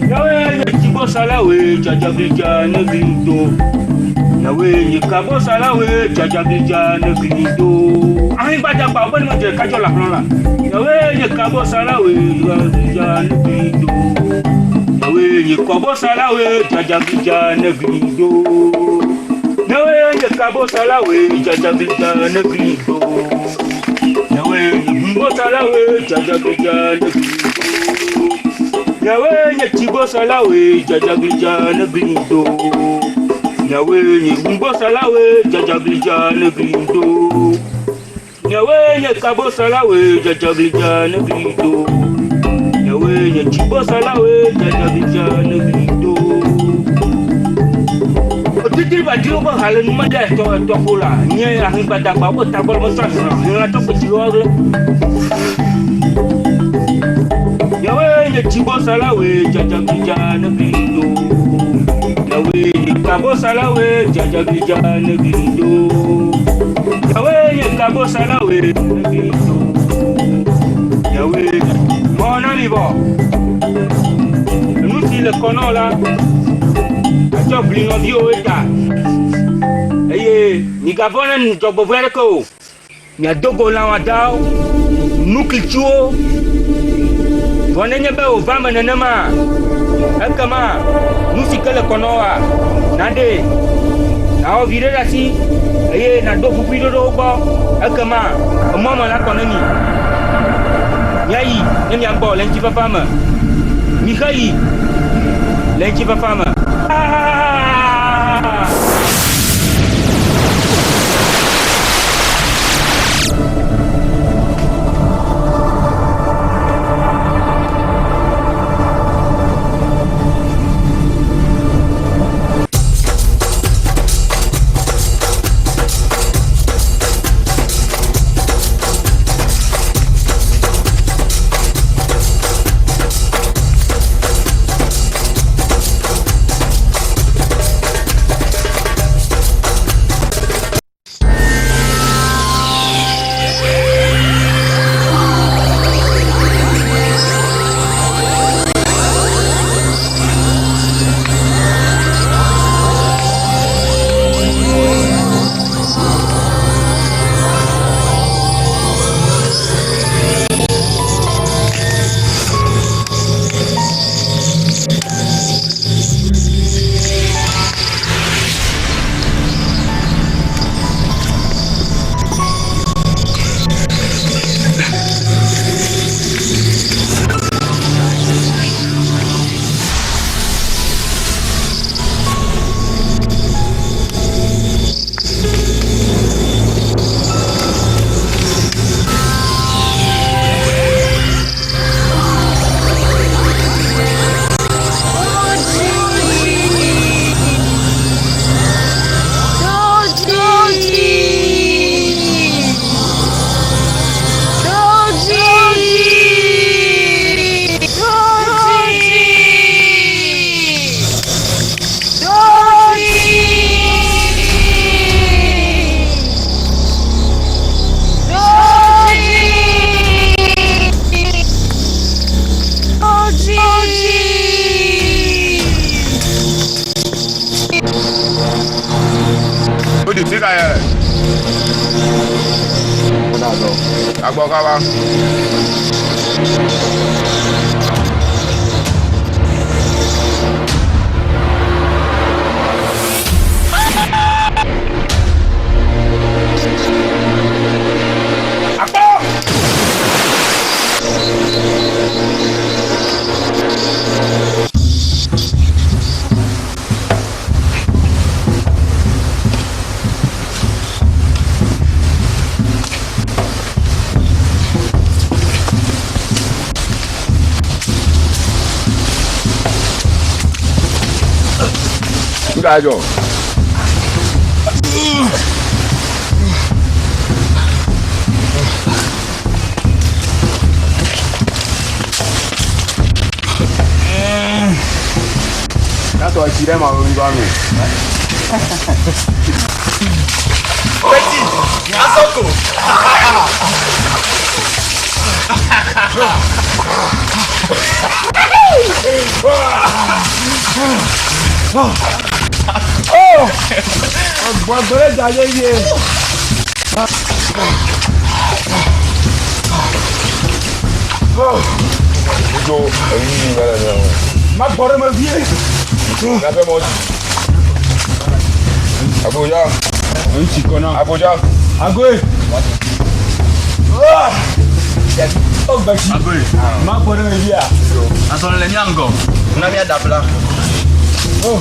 Ya we kabo salah we. Jaja negeri itu. Ya we kabo salah we. Jaja negeri itu. Ahin baca apa nama jeka ya dah kelang. Ya we kabo salah we. Jaja negeri itu. Nawe ni kabo salawe jaja negeri do. Nawe ni kabo salawe jaja negeri do. Nawe ni mbo salawe jaja negeri do. Nawe ni chibo salawe jaja negeri do. Nawe ni mbo salawe jaja negeri do. Nawe ni kabo salawe jaja negeri do. Yawe ya chibo salawe jaja negeri do. Otiti baju ba halan mada to pula. Nya ahin pada ba tabal masas. Nya to peciwa. Yawe ya chibo salawe jaja negeri do. Yawe ya kabo salawe jaja negeri do. Yawe ya kabo salawe negeri do. Yawe bon arrivo. Nous si le connaissons là. Acho blino dio eta. Eye, ni gavana ni jobo verko. Ni adogo la wadao. Nukichuo. Bonenye be ovama nanama. Akama, nous si que le connaissons. Nade. Nao vire rasi. Eye, nado fupido robo. Akama, mama la konani. Nyai, ni ambo lenji papa. Mikai, lenji papa. Agbokawa. Gajo. Attends, tu l'aimes en rigolant. Petit, Asoko. Oh! Bon, d'aller ma boré me vient. Abuja. Un petit connard. Abuja. Agoué. Oh, Baki. Agoué. Ma boré me vient. Attends, les miango. On a mis à d'appeler. Oh.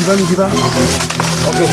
N'ouvelle pas. Ok.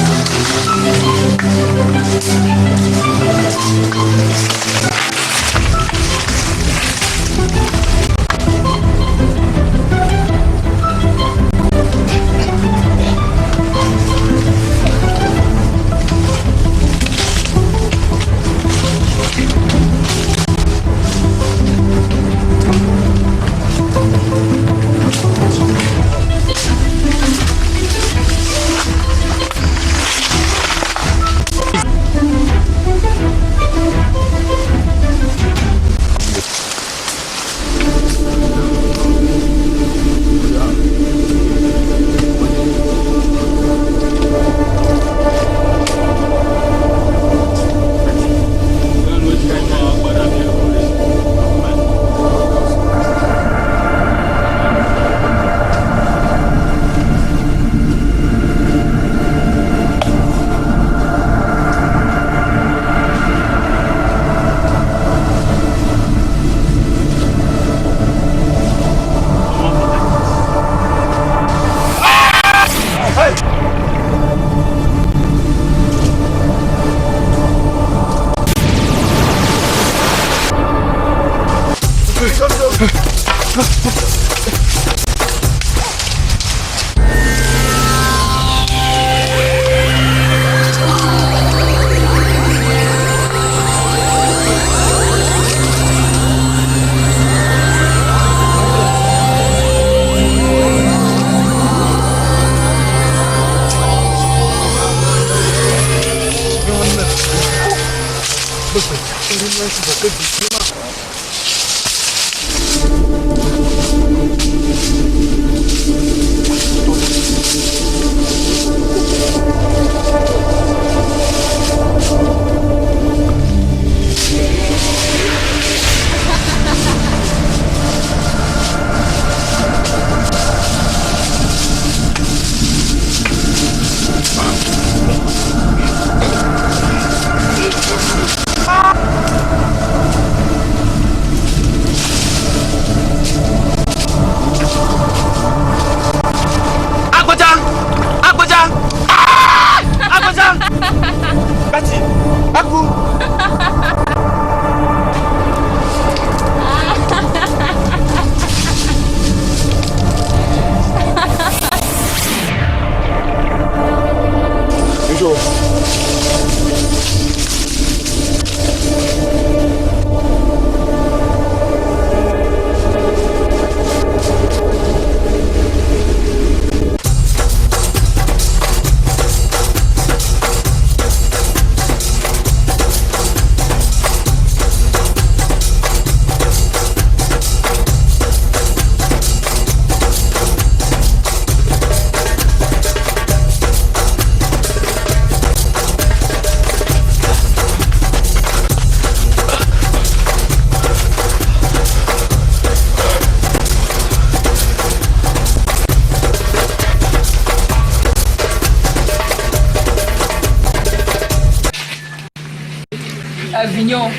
Avignon.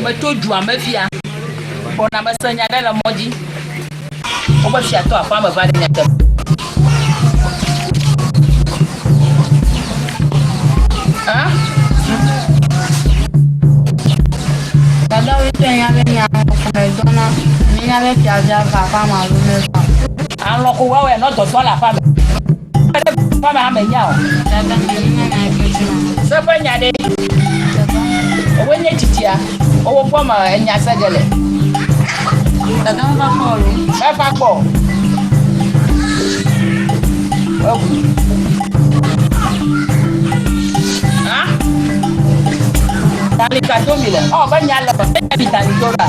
Mais tout doit me fier. On a ma soeur dans la modi. On va fier toi pas me va de n'être. Hein? D'abord, il y avait il y avait qui avait papa m'a donné ça. Alors ouais notre soir la femme. Pas ma mère. C'est pas nyade. O wenye titia. O wo ma enya sagele. Dada on va follow. Ça fa ko. Hein? Tali kato mile. Oh ba nyala ba bitani dora.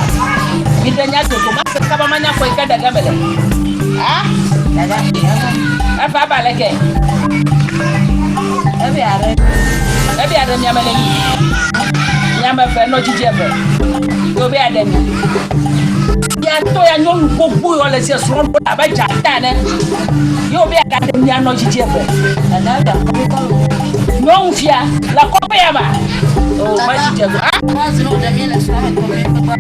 Bitanya to ko ma ka ba manya ko ka daga mele. Ah? Daga. Afa ba leke. Ebi are nyamele ni. Nyama fe no jijebe. Yo be ademi. Ya to ya nyonu gbogbo yo le se so ro aba jata ne. Yo be ademi ya no jijebe. Nada. Non fia la kope ya ba. Oh ma jijebe. Ah? Moi zino de mi le so ko be ko ba.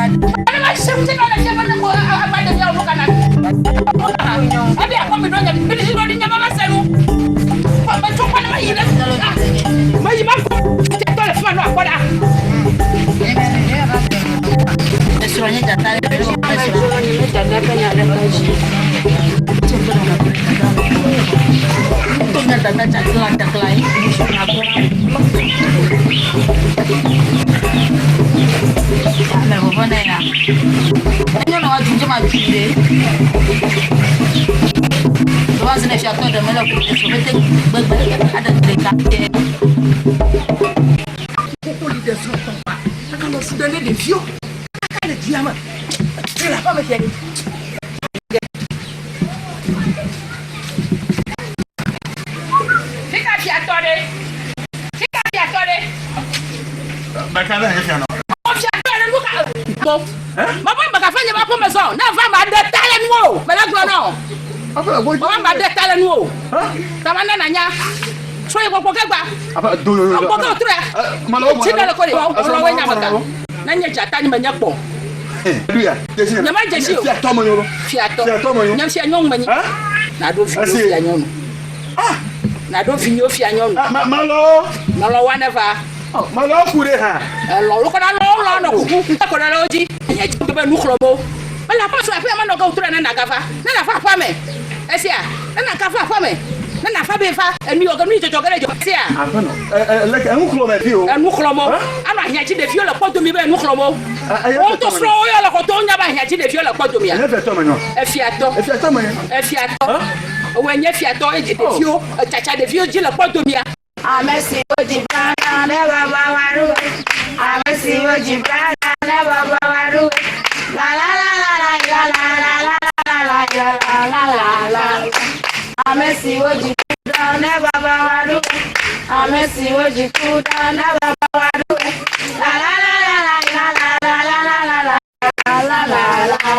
Ana se mte no le se ba ko aba de ya ro kana. Abi akomi do nya bi si do di nyama ma se no. Ba to kwa na ma yi na. Ma yi ma ko te to le fa no akoda. Soalnya jatah itu jatah penyadap lagi. Untuk jatah cakap lain. Nah, apa nih ya? Ini orang jujur maju deh. Tuan sini siapa ada melok? Seperti ada dekat. Pukul di desa tempat. Kalau sudah ada view. Ada diaman. Kenapa macam ni? Sika siapa deh? Sika siapa deh? Bacana é esse ano. Oh siapa deh buka? Bom. Mama bakafanya apa mason? Na va ma detalhe no. Melagro no. Apa boy? Mama ma detalhe no. Tamana nanya. Soy ko gba. Apa do. Ko ko tre. Malo. Sina ko ri. Ono wenya maka. Nanya jata ni manya po. Dia, jesi. Nyama jesi. Fiato mo yo. Fiato. Fiato mo yo. Nyam sia nyong mani. Na do fi fia nyong. Na do fi fia nyong. Malo. Malo whatever. Malo kure ha. Lo ko na lo no ku. Ko na lo ji. ya ti be nu khlobo la pa so afa ma no go tura na gafa na fa fa me esia na gafa fa me na fa be fa enu yo ganu jojo gere jo esia afa no le ka nu khlomo fi o enu khlomo ana nya ti de fi le podo mi be nu khlomo o to fro yo le ko to nya ba nya ti de fi le podo mi ya e fe to manyo e fiato o we nya fiato e de fio chacha de fio ji le podo mi ya amesi oji brana le baba waru amesi oji brana le baba waru la la la la la la la la la la la amesi oji brana le baba waru amesi oji brana le baba waru la la la la la la la la la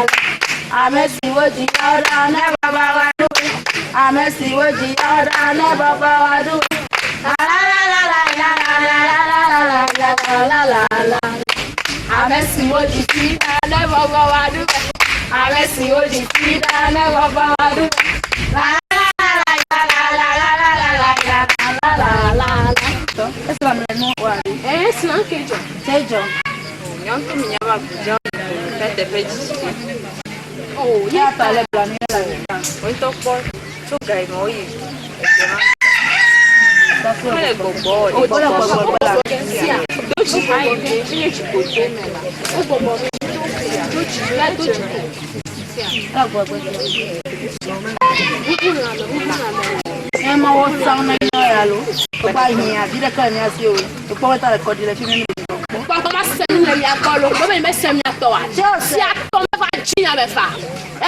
amesi oji brana le baba waru amesi oji brana le baba waru la la la la la la la la amesi oji brana le baba waru amesi oji brana le baba waru la la la la esse lá não é esse não que jo sejo não que minha vai jo pede pede oh ya tá le planela então por tu gai moi tá foi bobo o bobo do te vai gente te botou nela o bobo do te lá do te ah bobo é uma outra na yalo o pai minha vida caminha assim o povo tá recordando filme no papa mas sendo ele acolo como ele se me atoa se a toma vai tinha me fa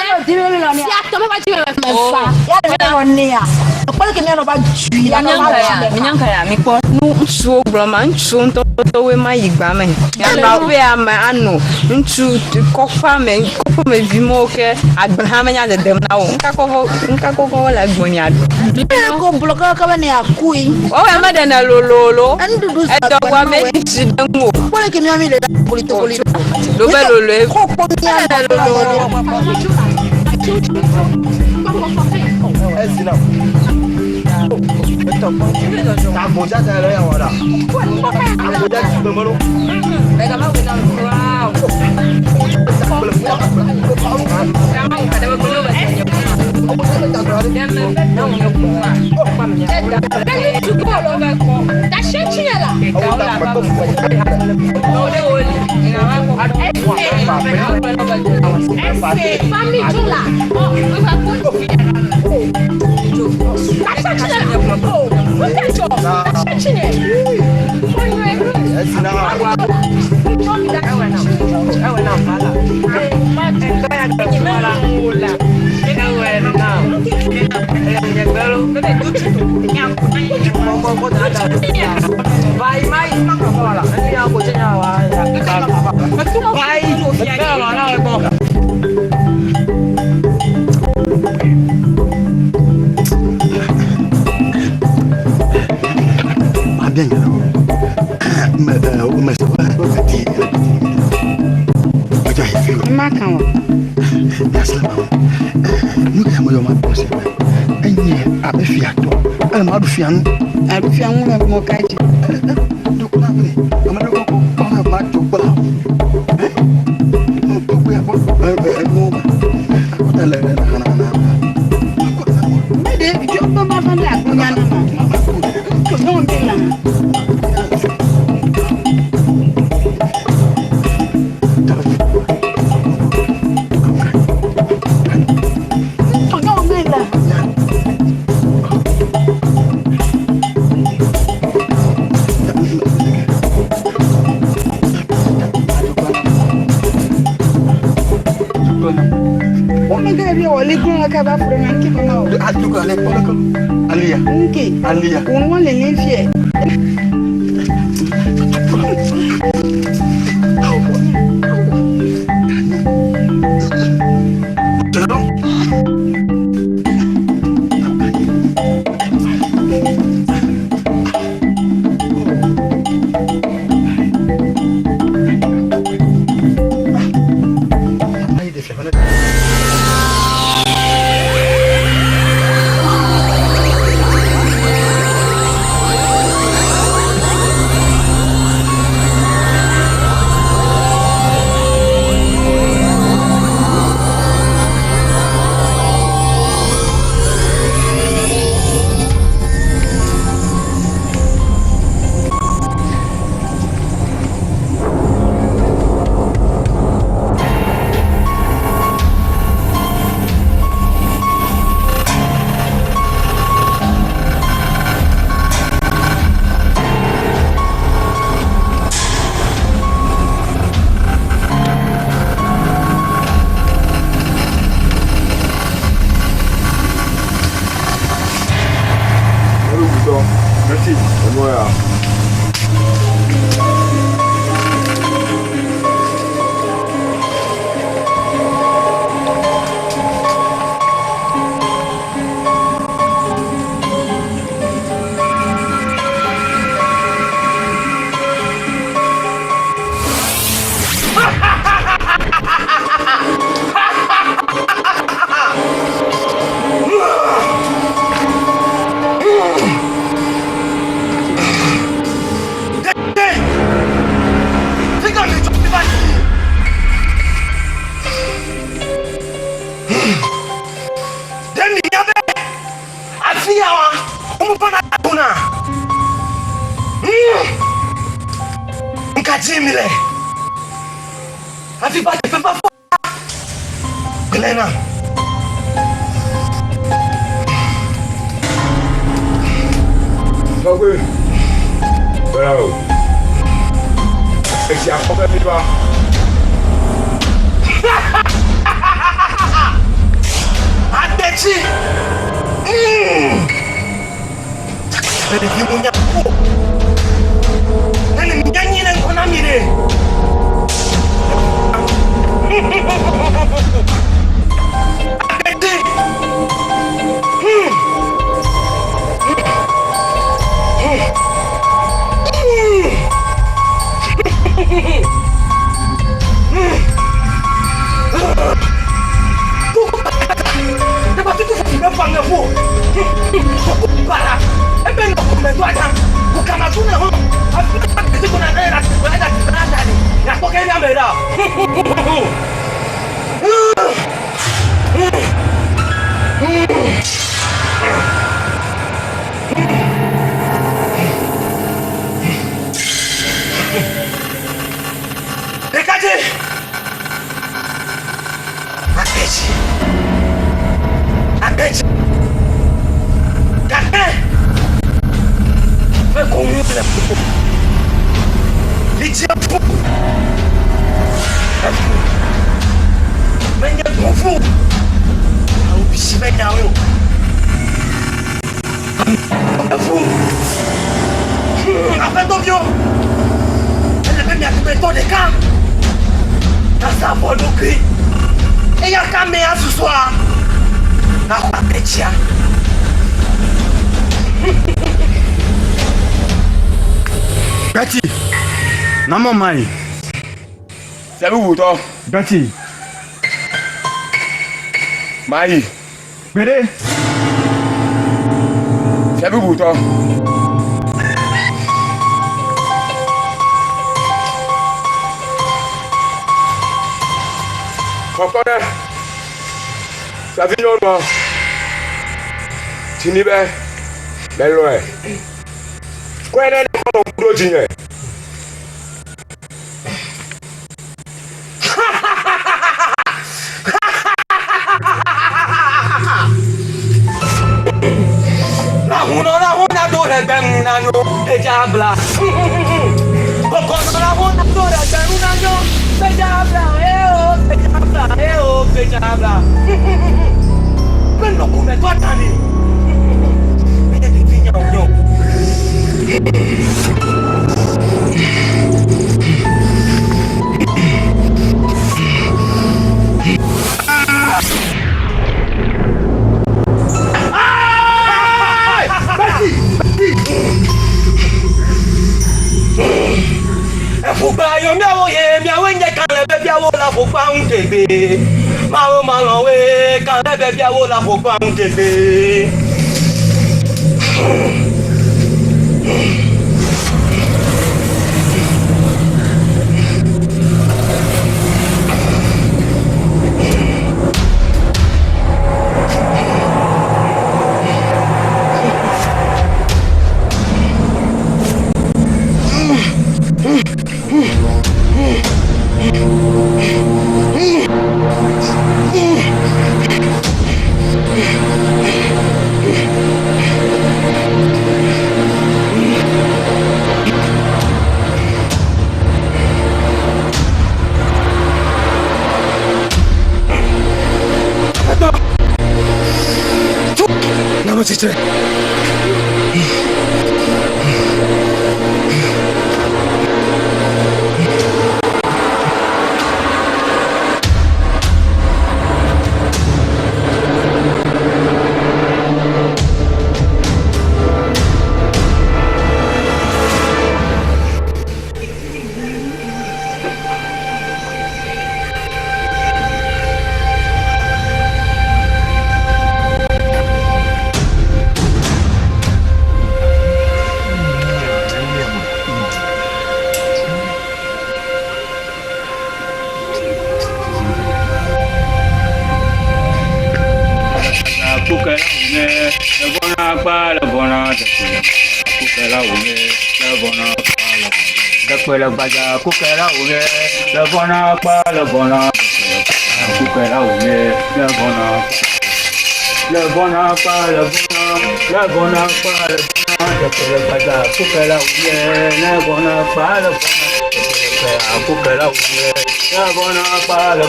eu digo ele não se a toma vai tinha me fa ya não nia pode que me não vai juir minha cara me pode no sou broma nchu to we mai igba me ya na we ama anu nchu kofa me vi mo ke agbha me nya de dem na wo nka koko la gbonya ko bloka ka bane akui o we ma de na lololo e do wa me ti de mo pole ke mi ami le polito do be lolo e ko po mi ana lolo ezina ta boja ta lo ya wala boja ti be mo e ga ma we na wow bien mais ça va petit makan nous que moi ma pensée enye abe fiato ala ma du fianu le mo kaji do ko na bre amana ko ko ma to bala no to ko ya bo no ko ta le na na me de jo ba ma fa la ko nya na ko no me la Acaba por un anque no atuka le polo alia nki alia on won le nfie Agbetsi, voilà. Nkajimile. Afi ba te fe ba fo. Glena. Togo. Bravo. Et si a problème il va. Agbetsi. Bele di mo nya ko. Nani nyanyi na kona mire. Agbetsi. Dapat itu saya bangga bu. Para, ben no comento aja. Bukan azuna ho. Aku tak bisa guna era. Berada ni. Ya kok kaya mera. Regardez. Agbetsi. Agbetsi. Regardez. Fais qu'on ouvre la peau. Les diapos. Mais il y a pour vous. Ah, oui, si bien, il y a un. À vous. Après, Tokyo. Elle a même mis à des cas. Ça va donc. Et il y a caméra ce soir. La Agbetsi. Agbetsi. Namo mai. C'est vous toi. Agbetsi. Mai. Bede. C'est vous toi. Kokore. Ça vient non. Tinibe. Belloe. Quoi est-ce qu'on a produit? La dore ben nano e diabla. Poco la buona dore ben un anno e diabla e diabla. Quello come tu attani. Vedi figlia no. Fugba yo miawo ye miawo nye kan lebe biawo la fugba untebe. Mawo malowe kan lebe biawo la fugba untebe. TITRE. Le baja kukera uye le bona pa le bona kukera uye le bona pa le bona pa le bona le baja kukera uye le bona pa le bona kukera uye le bona pa le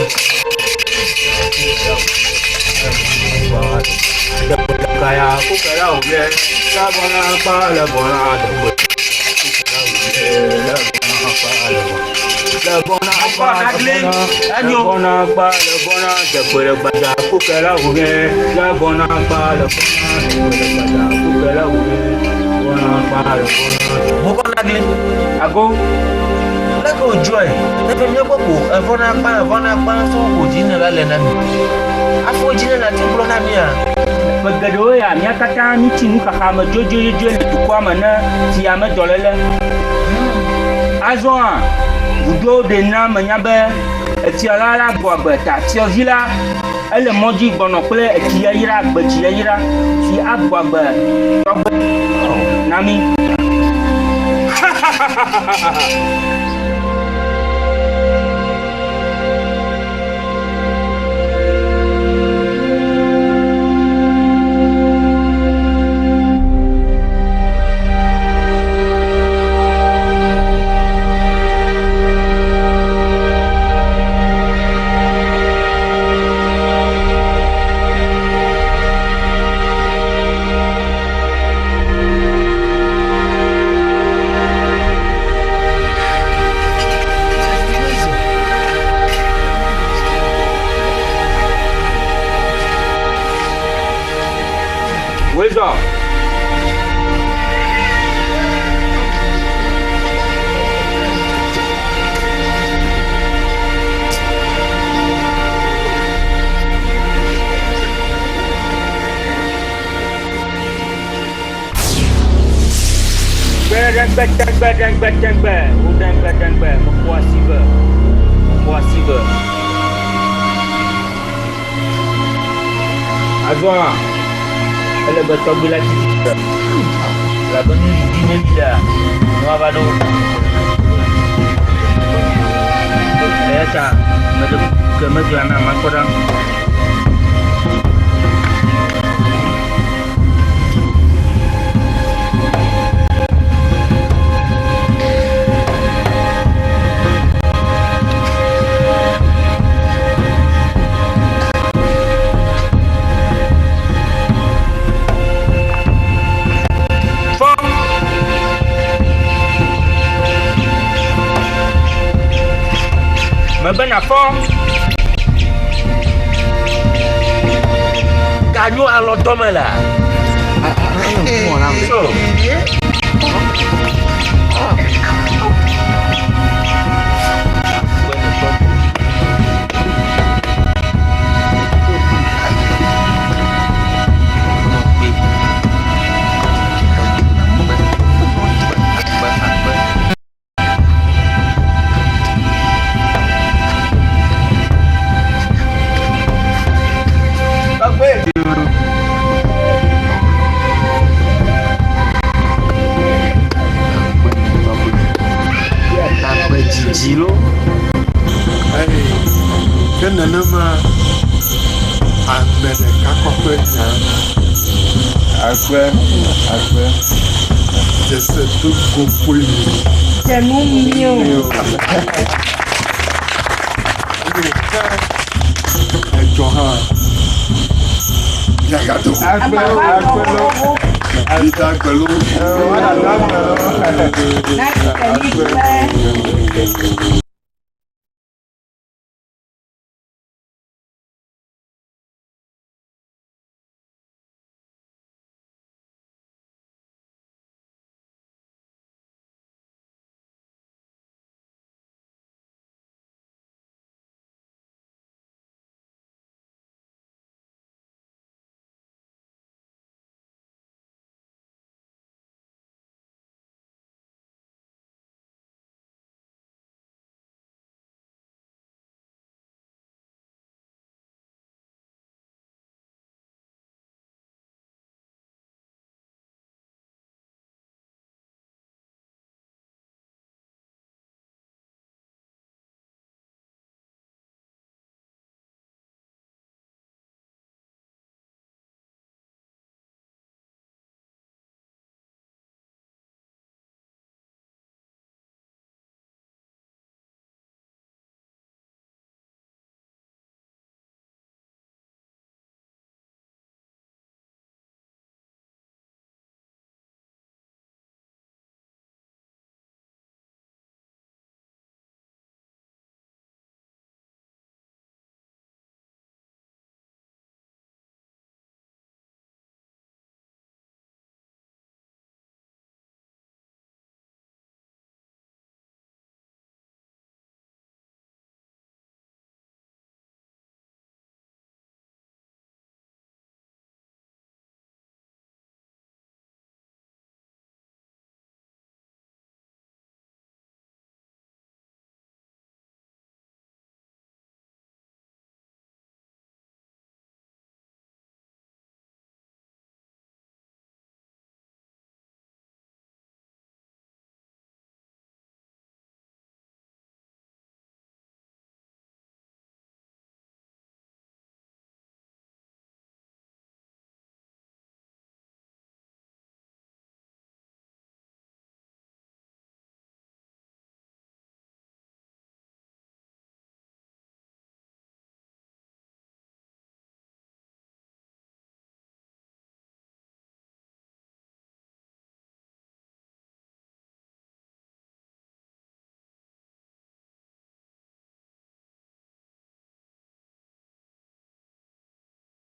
kaya kukera uye le bona pa le bona le bona Vous de nam nyabe etiala la boabe ta tiozila ele moji bonokle ekiyira Agbetsi yira si aboabe nami Azwa, elle est tombée la petite. La bonne idée là, nous avons ça, mais me dire na makora. Ben à fond. Gagnons à l'automne là. C'est mon mignon. Vita Pelo. Nice to meet you.